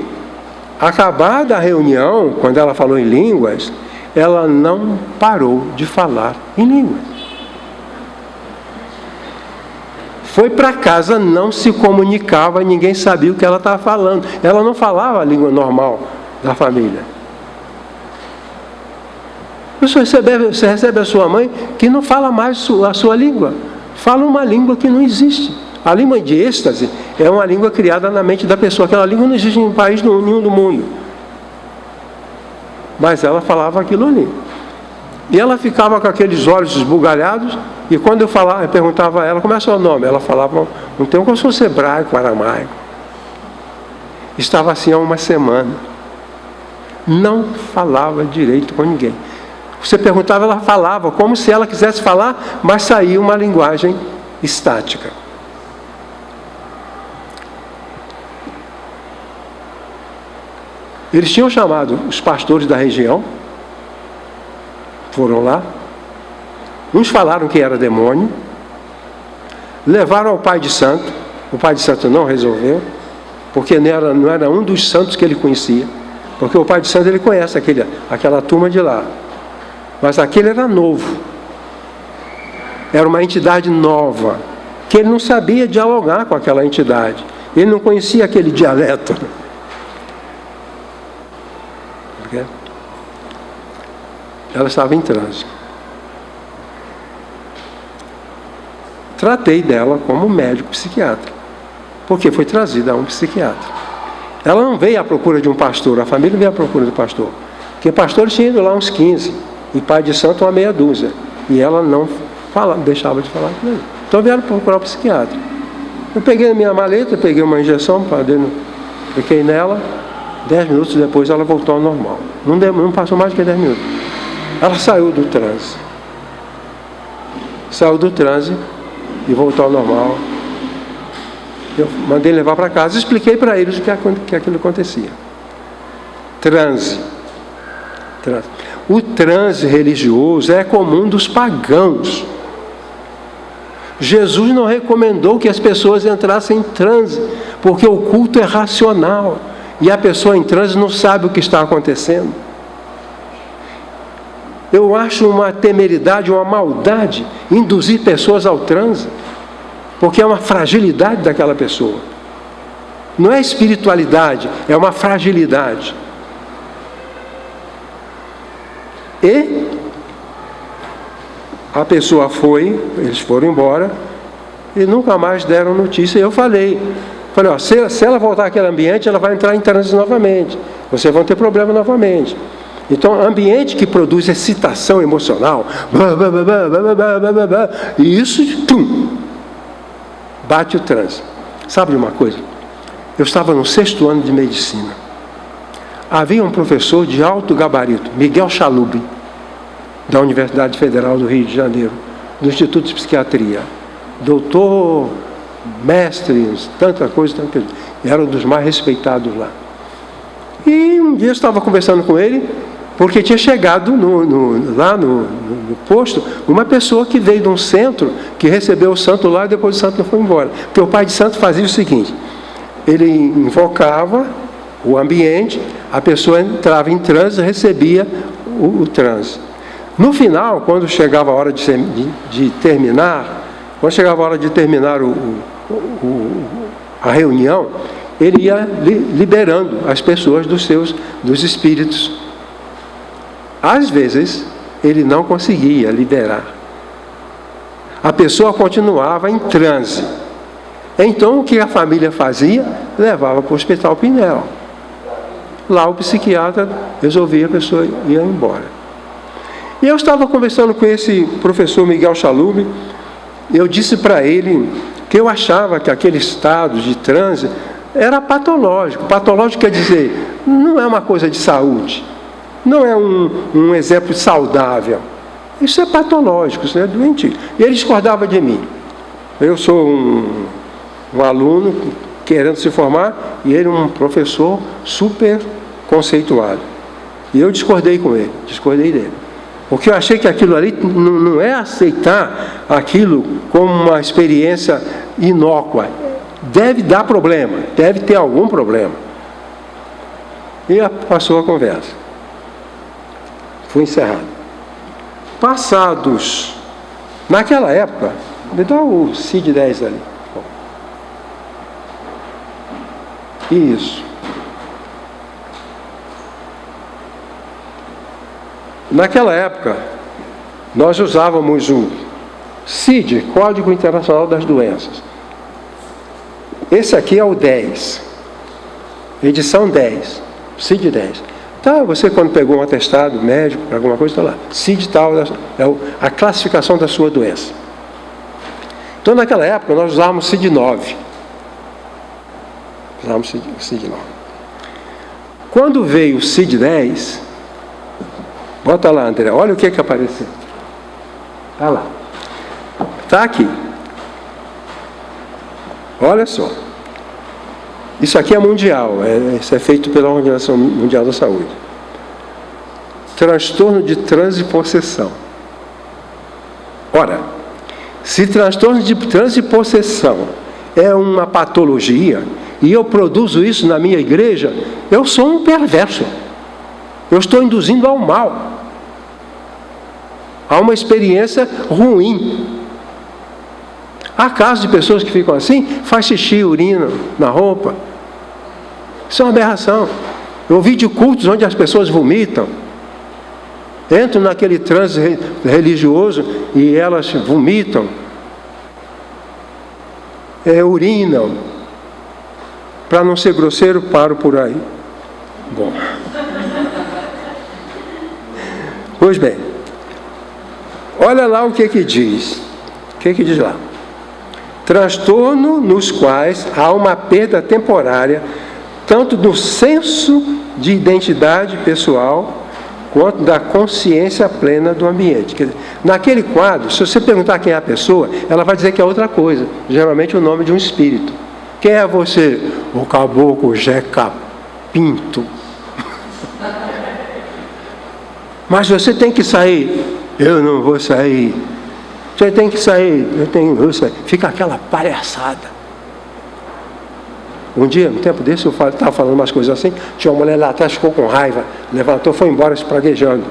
Acabada a reunião, quando ela falou em línguas, ela não parou de falar em línguas. Foi para casa, não se comunicava, ninguém sabia o que ela estava falando. Ela não falava a língua normal da família. Você recebe a sua mãe que não fala mais a sua língua. Fala uma língua que não existe. A língua de êxtase é uma língua criada na mente da pessoa. Aquela língua não existe em país nenhum do mundo. Mas ela falava aquilo ali. E ela ficava com aqueles olhos esbugalhados, e quando eu perguntava a ela, como é o seu nome? Ela falava um termo como se fosse hebraico, aramaico. Estava assim há 1 semana. Não falava direito com ninguém. Você perguntava, ela falava, como se ela quisesse falar, mas saía uma linguagem estática. Eles tinham chamado os pastores da região, foram lá, uns falaram que era demônio, levaram ao pai de santo, o pai de santo não resolveu, porque não era um dos santos que ele conhecia, porque o pai de santo ele conhece aquela turma de lá, mas aquele era novo, era uma entidade nova, que ele não sabia dialogar com aquela entidade, ele não conhecia aquele dialeto. Ela estava em transe. Tratei dela como médico psiquiatra, porque foi trazida a um psiquiatra. Ela não veio à procura de um pastor, a família não veio à procura do pastor, porque pastores tinham ido lá uns 15, e pai de santo uma meia dúzia, e ela não deixava de falar com ele. Então vieram procurar o psiquiatra. Eu peguei a minha maleta, peguei uma injeção, fiquei nela, 10 minutos depois ela voltou ao normal. Não passou mais do que 10 minutos. Ela saiu do transe. Saiu do transe e voltou ao normal. Eu mandei levar para casa, expliquei para eles o que aquilo acontecia. Transe. O transe religioso é comum dos pagãos. Jesus não recomendou que as pessoas entrassem em transe, porque o culto é racional, e a pessoa em transe não sabe o que está acontecendo. Eu acho uma temeridade, uma maldade, induzir pessoas ao transe, porque é uma fragilidade daquela pessoa. Não é espiritualidade, é uma fragilidade. E a pessoa eles foram embora e nunca mais deram notícia. Eu falei, ó, se ela voltar àquele ambiente, ela vai entrar em transe novamente. Vocês vão ter problema novamente. Então, ambiente que produz excitação emocional, e isso, bate o transe. Sabe de uma coisa? Eu estava no 6º ano de medicina. Havia um professor de alto gabarito, Miguel Chalub, da Universidade Federal do Rio de Janeiro, do Instituto de Psiquiatria. Doutor, mestre, tanta coisa. Era um dos mais respeitados lá. E um dia eu estava conversando com ele, Porque tinha chegado lá no posto uma pessoa que veio de um centro, que recebeu o santo lá e depois o santo não foi embora. Porque o pai de santo fazia o seguinte: ele invocava o ambiente, a pessoa entrava em transe e recebia o transe. No final, quando chegava a hora de terminar, a reunião, ele ia liberando as pessoas dos espíritos. Às vezes, ele não conseguia liberar. A pessoa continuava em transe. Então, o que a família fazia? Levava para o Hospital Pinel. Lá o psiquiatra resolvia, a pessoa ia embora. E eu estava conversando com esse professor Miguel Chalub. Eu disse para ele que eu achava que aquele estado de transe era patológico. Patológico quer dizer, não é uma coisa de saúde. Não é um exemplo saudável. Isso é patológico, isso é doentio. E ele discordava de mim. Eu sou um aluno querendo se formar e ele um professor super conceituado. E eu discordei dele. Porque eu achei que aquilo ali não é aceitar aquilo como uma experiência inócua. Deve dar problema, deve ter algum problema. E passou a conversa. Foi encerrado. Passados, naquela época, me dá o CID-10 ali. Isso. Naquela época, nós usávamos o CID, Código Internacional das Doenças. Esse aqui é o 10. Edição 10. CID-10. Tá, você quando pegou um atestado médico, alguma coisa, está lá. CID tal, é a classificação da sua doença. Então, naquela época, nós usávamos CID-9. Usávamos CID-9. Quando veio o CID-10, bota lá, André, olha o que apareceu. Está lá. Está aqui. Olha só. Isso aqui é mundial, isso é feito pela Organização Mundial da Saúde. Transtorno de transe e possessão. Ora, se transtorno de transe e possessão é uma patologia, e eu produzo isso na minha igreja, eu sou um perverso. Eu estou induzindo ao mal. A uma experiência ruim. Há casos de pessoas que ficam assim, faz xixi, urina na roupa. Isso é uma aberração. Eu ouvi de cultos onde as pessoas vomitam. Entram naquele transe religioso e elas vomitam. Urinam. Para não ser grosseiro, paro por aí. Bom. Pois bem. Olha lá o que diz. O que diz lá? Transtorno nos quais há uma perda temporária, tanto do senso de identidade pessoal, quanto da consciência plena do ambiente. Quer dizer, naquele quadro, se você perguntar quem é a pessoa, ela vai dizer que é outra coisa, geralmente o nome de um espírito. Quem é você? O caboclo Jeca Pinto. Mas você tem que sair. Eu não vou sair. Você tem que sair. Eu vou sair. Fica aquela palhaçada. Um dia, um tempo desse, eu estava falando umas coisas assim, tinha uma mulher lá atrás, ficou com raiva, levantou, foi embora espraguejando.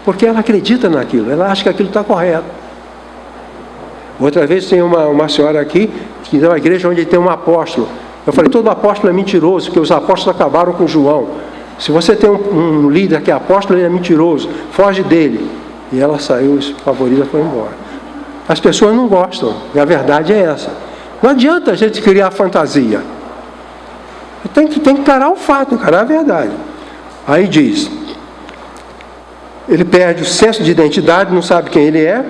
Porque ela acredita naquilo, ela acha que aquilo está correto. Outra vez tem uma senhora aqui, que tem uma igreja onde tem um apóstolo. Eu falei, todo apóstolo é mentiroso, porque os apóstolos acabaram com João. Se você tem um líder que é apóstolo, ele é mentiroso, foge dele. E ela saiu espavorida, foi embora. As pessoas não gostam, e a verdade é essa. Não adianta a gente criar fantasia. Tem que encarar o fato, encarar a verdade. Aí diz, ele perde o senso de identidade, não sabe quem ele é,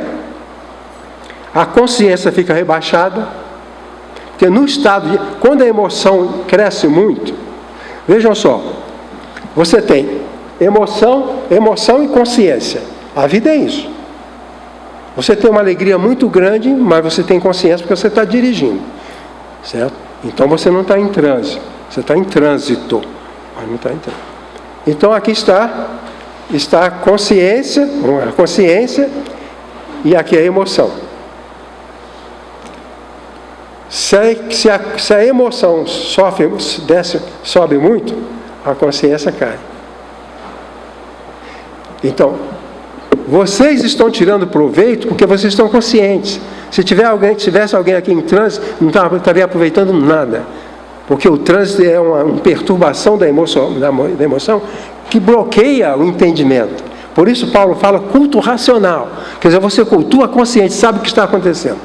a consciência fica rebaixada, porque no estado quando a emoção cresce muito, vejam só, você tem emoção e consciência. A vida é isso. Você tem uma alegria muito grande, mas você tem consciência porque você está dirigindo. Certo? Então você não está em transe. Você está em trânsito, mas não está em trânsito. Então aqui está está a consciência e aqui a emoção. Se a emoção sobe muito, a consciência cai. Então, vocês estão tirando proveito porque vocês estão conscientes. Se tivesse alguém aqui em transe, não estaria aproveitando nada. Porque o trânsito é uma perturbação da emoção que bloqueia o entendimento. Por isso Paulo fala culto racional. Quer dizer, você cultua consciente, sabe o que está acontecendo.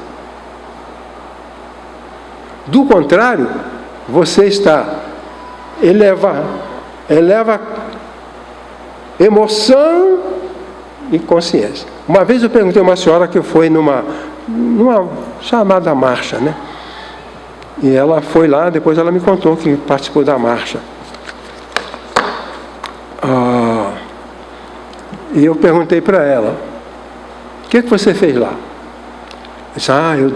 Do contrário, você eleva emoção e consciência. Uma vez eu perguntei a uma senhora que foi numa chamada marcha, né? E ela foi lá, depois ela me contou que participou da marcha. E eu perguntei para ela, o que você fez lá? Ela disse, eu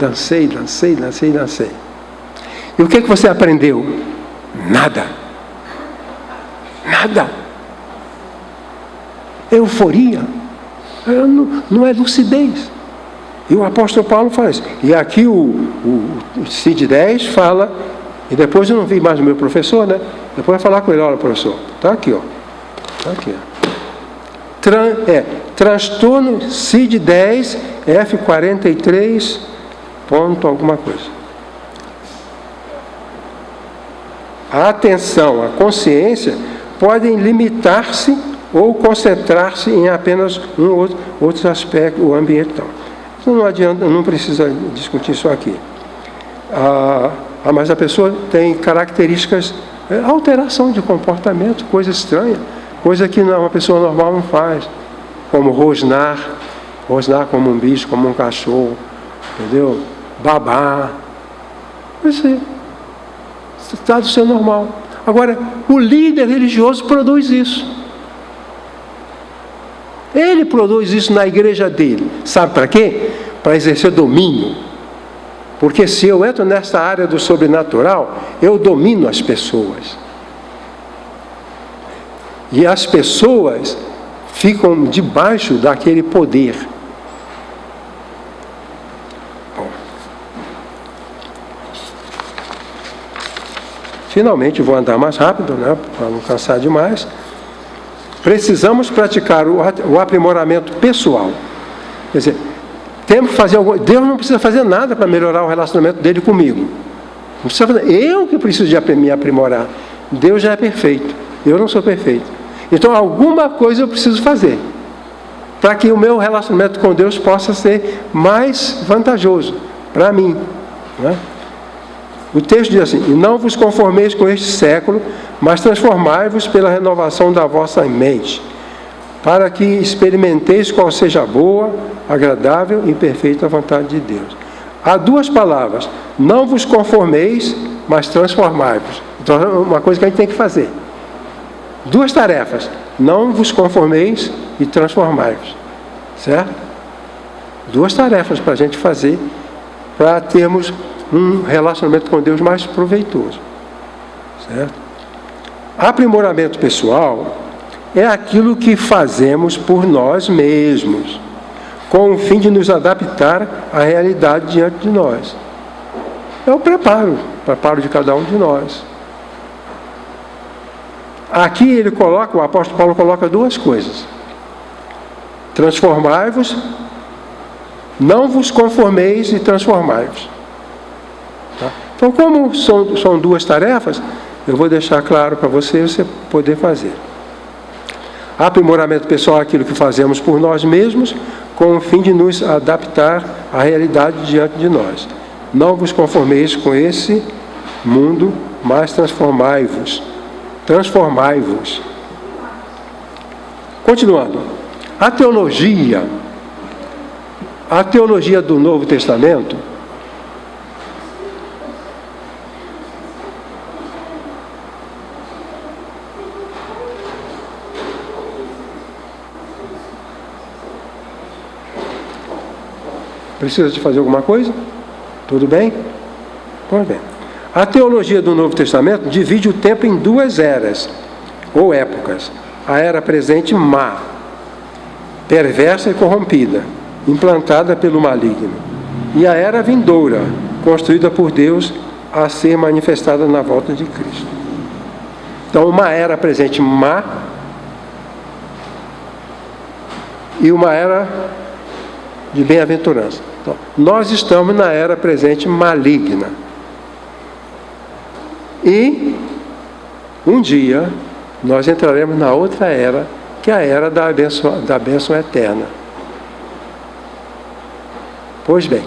dancei. E o que você aprendeu? Nada. Euforia. Não é lucidez. E o apóstolo Paulo faz. E aqui o CID 10 fala, e depois eu não vi mais o meu professor, né? Depois vai falar com ele, olha, professor, está aqui, ó. Está aqui, ó. Transtorno CID 10, F43, ponto alguma coisa. A atenção, a consciência podem limitar-se ou concentrar-se em apenas outro aspecto, o ambiental. Então não adianta, não precisa discutir isso aqui. Mas a pessoa tem características, alteração de comportamento, coisa estranha, coisa que uma pessoa normal não faz, como rosnar como um bicho, como um cachorro, entendeu? Babar. Isso está do seu normal. Agora, o líder religioso produz isso. Ele produz isso na igreja dele. Sabe para quê? Para exercer domínio. Porque se eu entro nesta área do sobrenatural, eu domino as pessoas. E as pessoas ficam debaixo daquele poder. Bom. Finalmente vou andar mais rápido, né, para não cansar demais. Precisamos praticar o aprimoramento pessoal. Quer dizer, temos que fazer Deus não precisa fazer nada para melhorar o relacionamento dele comigo. Não precisa fazer. Eu que preciso de me aprimorar. Deus já é perfeito. Eu não sou perfeito. Então, alguma coisa eu preciso fazer para que o meu relacionamento com Deus possa ser mais vantajoso para mim. Né? O texto diz assim: e não vos conformeis com este século, mas transformai-vos pela renovação da vossa mente, para que experimenteis qual seja a boa, agradável e perfeita vontade de Deus. Há duas palavras: não vos conformeis, mas transformai-vos. Então, é uma coisa que a gente tem que fazer. Duas tarefas: não vos conformeis e transformai-vos. Certo? Duas tarefas para a gente fazer, para termos um relacionamento com Deus mais proveitoso. Certo? Aprimoramento pessoal é aquilo que fazemos por nós mesmos, com o fim de nos adaptar à realidade diante de nós. É o preparo de cada um de nós. Aqui o apóstolo Paulo coloca duas coisas: transformai-vos, não vos conformeis e transformai-vos. Tá? Então, como são duas tarefas, eu vou deixar claro para você poder fazer. Aprimoramento pessoal é aquilo que fazemos por nós mesmos, com o fim de nos adaptar à realidade diante de nós. Não vos conformeis com esse mundo, mas transformai-vos. Transformai-vos. Continuando. A teologia do Novo Testamento precisa de fazer alguma coisa? Tudo bem? Pois bem. A teologia do Novo Testamento divide o tempo em duas eras, ou épocas. A era presente má, perversa e corrompida, implantada pelo maligno, e a era vindoura, construída por Deus a ser manifestada na volta de Cristo. Então, uma era presente má e uma era de bem-aventurança. Então, nós estamos na era presente maligna. E um dia nós entraremos na outra era, que é a era da bênção eterna. Pois bem,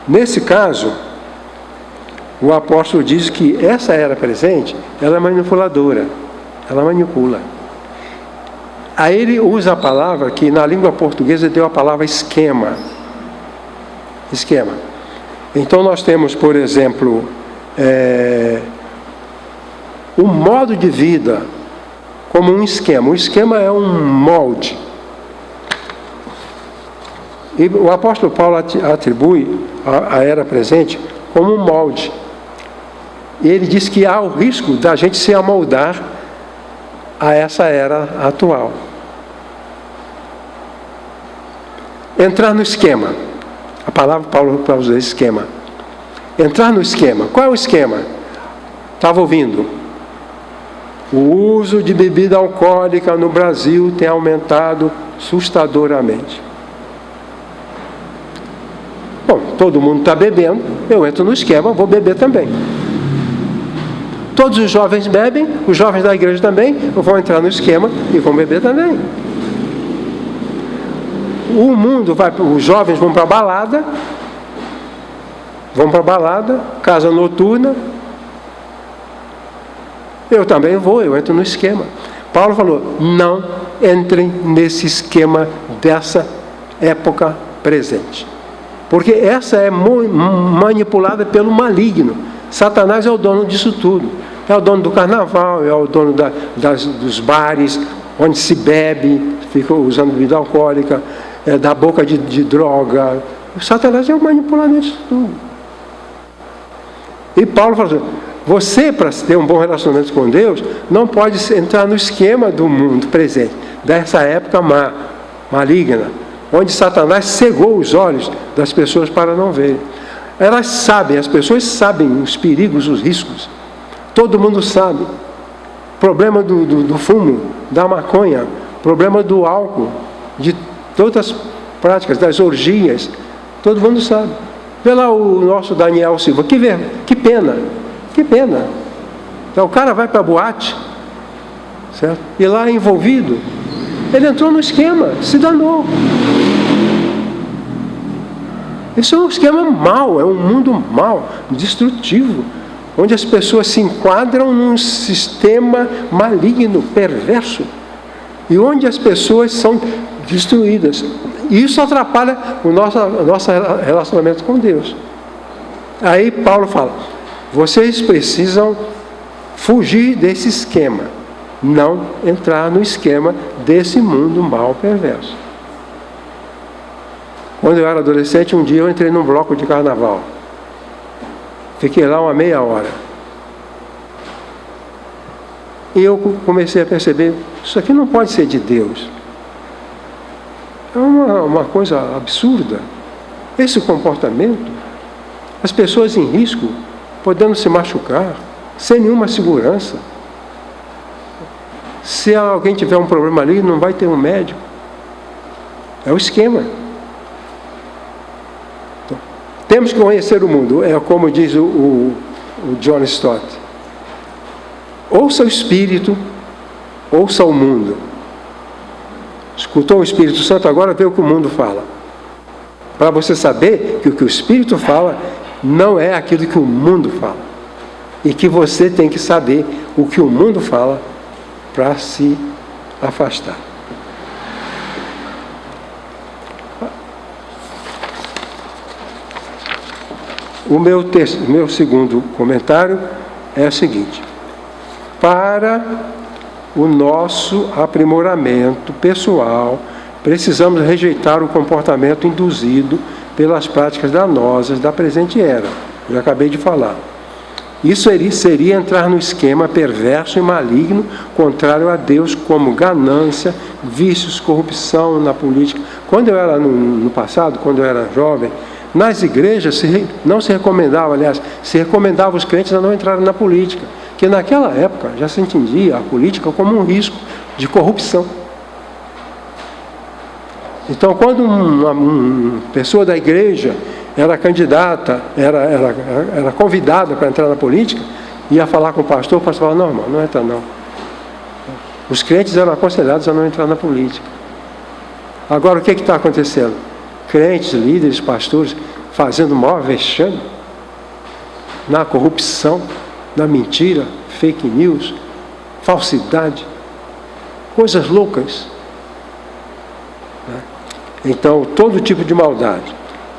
nesse caso, o apóstolo diz que essa era presente, ela é manipuladora, ela manipula. Aí ele usa a palavra, que na língua portuguesa deu a palavra esquema. Esquema. Então nós temos, por exemplo, o modo de vida como um esquema. O esquema é um molde. E o apóstolo Paulo atribui a era presente como um molde. E ele diz que há o risco da gente se amoldar a essa era atual. Entrar no esquema. A palavra Paulo para usar esquema. Entrar no esquema. Qual é o esquema? Estava ouvindo. O uso de bebida alcoólica no Brasil tem aumentado assustadoramente. Bom, todo mundo está bebendo, eu entro no esquema, vou beber também. Todos os jovens bebem, os jovens da igreja também, eu vou entrar no esquema e vão beber também. O mundo os jovens vão para a balada, casa noturna. Eu também vou, eu entro no esquema. Paulo falou, não entrem nesse esquema dessa época presente. Porque essa é manipulada pelo maligno. Satanás é o dono disso tudo. É o dono do carnaval, é o dono dos bares, onde se bebe, fica usando bebida alcoólica, da boca de droga. O Satanás é o manipulador disso tudo. E Paulo falou assim, você, para ter um bom relacionamento com Deus, não pode entrar no esquema do mundo presente, dessa época maligna, onde Satanás cegou os olhos das pessoas para não verem. Elas sabem, as pessoas sabem os perigos, os riscos. Todo mundo sabe. Problema do fumo, da maconha, problema do álcool, de todas as práticas, das orgias. Todo mundo sabe. Vê lá o nosso Daniel Silva. Que pena. Que pena. Então, o cara vai para a boate, certo? E lá envolvido, ele entrou no esquema, se danou. Isso é um esquema mau, é um mundo mau, destrutivo, onde as pessoas se enquadram num sistema maligno, perverso, e onde as pessoas são destruídas. E isso atrapalha o nosso relacionamento com Deus. Aí Paulo fala, vocês precisam fugir desse esquema, não entrar no esquema desse mundo mau, perverso. Quando eu era adolescente, um dia eu entrei num bloco de carnaval. Fiquei lá uma meia hora. E eu comecei a perceber, isso aqui não pode ser de Deus. É uma coisa absurda. Esse comportamento, as pessoas em risco, podendo se machucar, sem nenhuma segurança. Se alguém tiver um problema ali, não vai ter um médico. É o esquema. Então, temos que conhecer o mundo. É como diz o John Stott. Ouça o Espírito, ouça o mundo. Escutou o Espírito Santo, agora vê o que o mundo fala. Para você saber que o que o Espírito fala não é aquilo que o mundo fala. E que você tem que saber o que o mundo fala para se afastar. O meu segundo comentário é o seguinte: para o nosso aprimoramento pessoal, precisamos rejeitar o comportamento induzido pelas práticas danosas da presente era. Já acabei de falar. Isso seria entrar no esquema perverso e maligno, contrário a Deus, como ganância, vícios, corrupção na política. Quando eu era no passado, quando eu era jovem, nas igrejas não se recomendava, aliás, se recomendava os crentes a não entrarem na política, que naquela época já se entendia a política como um risco de corrupção. Então, quando uma pessoa da igreja era candidata, era convidada para entrar na política, ia falar com o pastor falava, não, irmão, não entra não. Os crentes eram aconselhados a não entrar na política. Agora, o que está acontecendo? Crentes, líderes, pastores, fazendo o maior vexame na corrupção, na mentira, fake news, falsidade, coisas loucas. Então, todo tipo de maldade.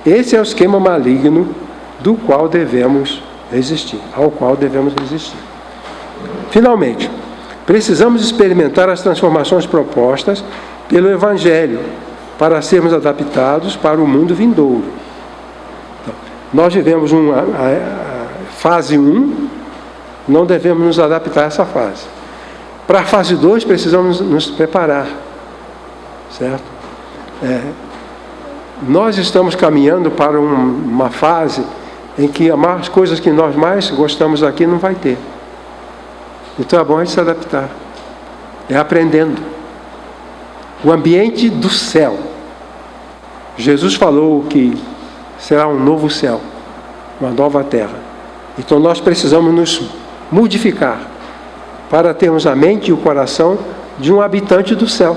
Esse é o esquema maligno do qual devemos resistir, ao qual devemos resistir. Finalmente, precisamos experimentar as transformações propostas pelo Evangelho para sermos adaptados para o mundo vindouro. Então, nós vivemos fase 1, não devemos nos adaptar a essa fase. Para a fase 2, precisamos nos preparar, certo? Nós estamos caminhando para uma fase em que as coisas que nós mais gostamos aqui não vai ter. Então é bom a gente se adaptar. É aprendendo. O ambiente do céu. Jesus falou que será um novo céu, uma nova terra. Então nós precisamos nos modificar para termos a mente e o coração de um habitante do céu.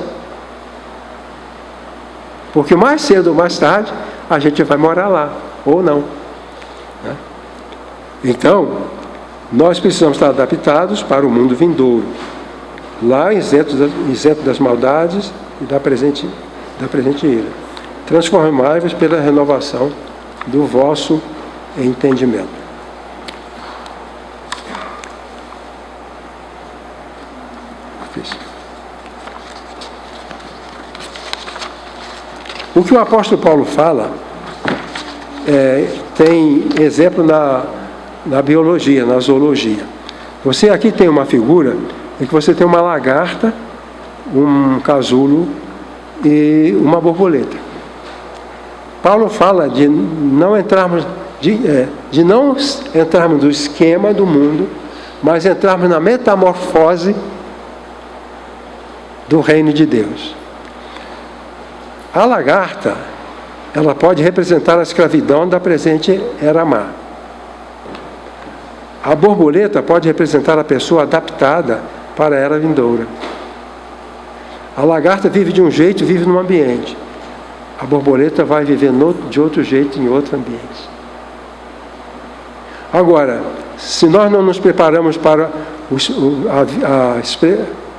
Porque mais cedo ou mais tarde, a gente vai morar lá, ou não. Então, nós precisamos estar adaptados para o mundo vindouro. Lá, isento das maldades e da presente ira. Transformai-vos pela renovação do vosso entendimento. O que o apóstolo Paulo fala tem exemplo na biologia, na zoologia. Você aqui tem uma figura em que você tem uma lagarta, um casulo e uma borboleta. Paulo fala de não entrarmos no esquema do mundo, mas entrarmos na metamorfose do reino de Deus. A lagarta, ela pode representar a escravidão da presente era má. A borboleta pode representar a pessoa adaptada para a era vindoura. A lagarta vive de um jeito, vive num ambiente. A borboleta vai viver de outro jeito, em outro ambiente. Agora, se nós não nos preparamos para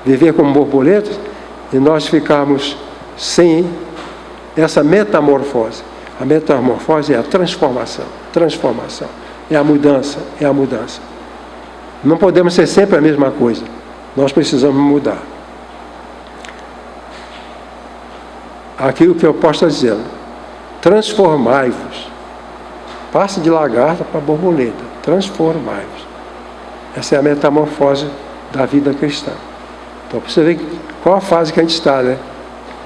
viver como borboletas, e nós ficarmos sem essa metamorfose. A metamorfose é a transformação. É a mudança. Não podemos ser sempre a mesma coisa. Nós precisamos mudar. Aquilo que eu posso estar dizendo. Transformai-vos. Passe de lagarta para borboleta. Transformai-vos. Essa é a metamorfose da vida cristã. Então, para você ver qual a fase que a gente está, né?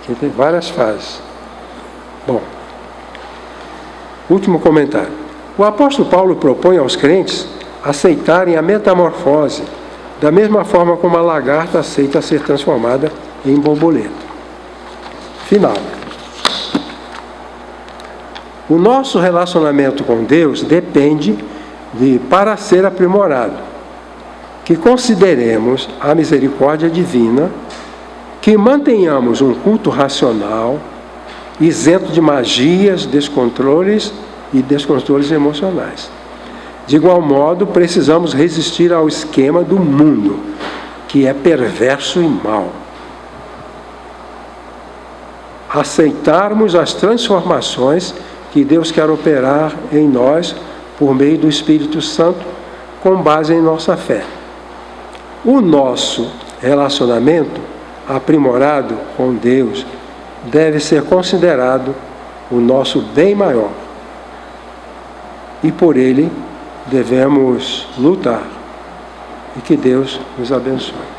Porque tem várias fases. Bom, último comentário. O apóstolo Paulo propõe aos crentes aceitarem a metamorfose, da mesma forma como a lagarta aceita ser transformada em borboleta. Final. O nosso relacionamento com Deus depende para ser aprimorado, que consideremos a misericórdia divina, que mantenhamos um culto racional, isento de magias, descontroles e descontroles emocionais. De igual modo, precisamos resistir ao esquema do mundo, que é perverso e mau. Aceitarmos as transformações que Deus quer operar em nós por meio do Espírito Santo, com base em nossa fé. O nosso relacionamento aprimorado com Deus deve ser considerado o nosso bem maior e por ele devemos lutar. E que Deus nos abençoe.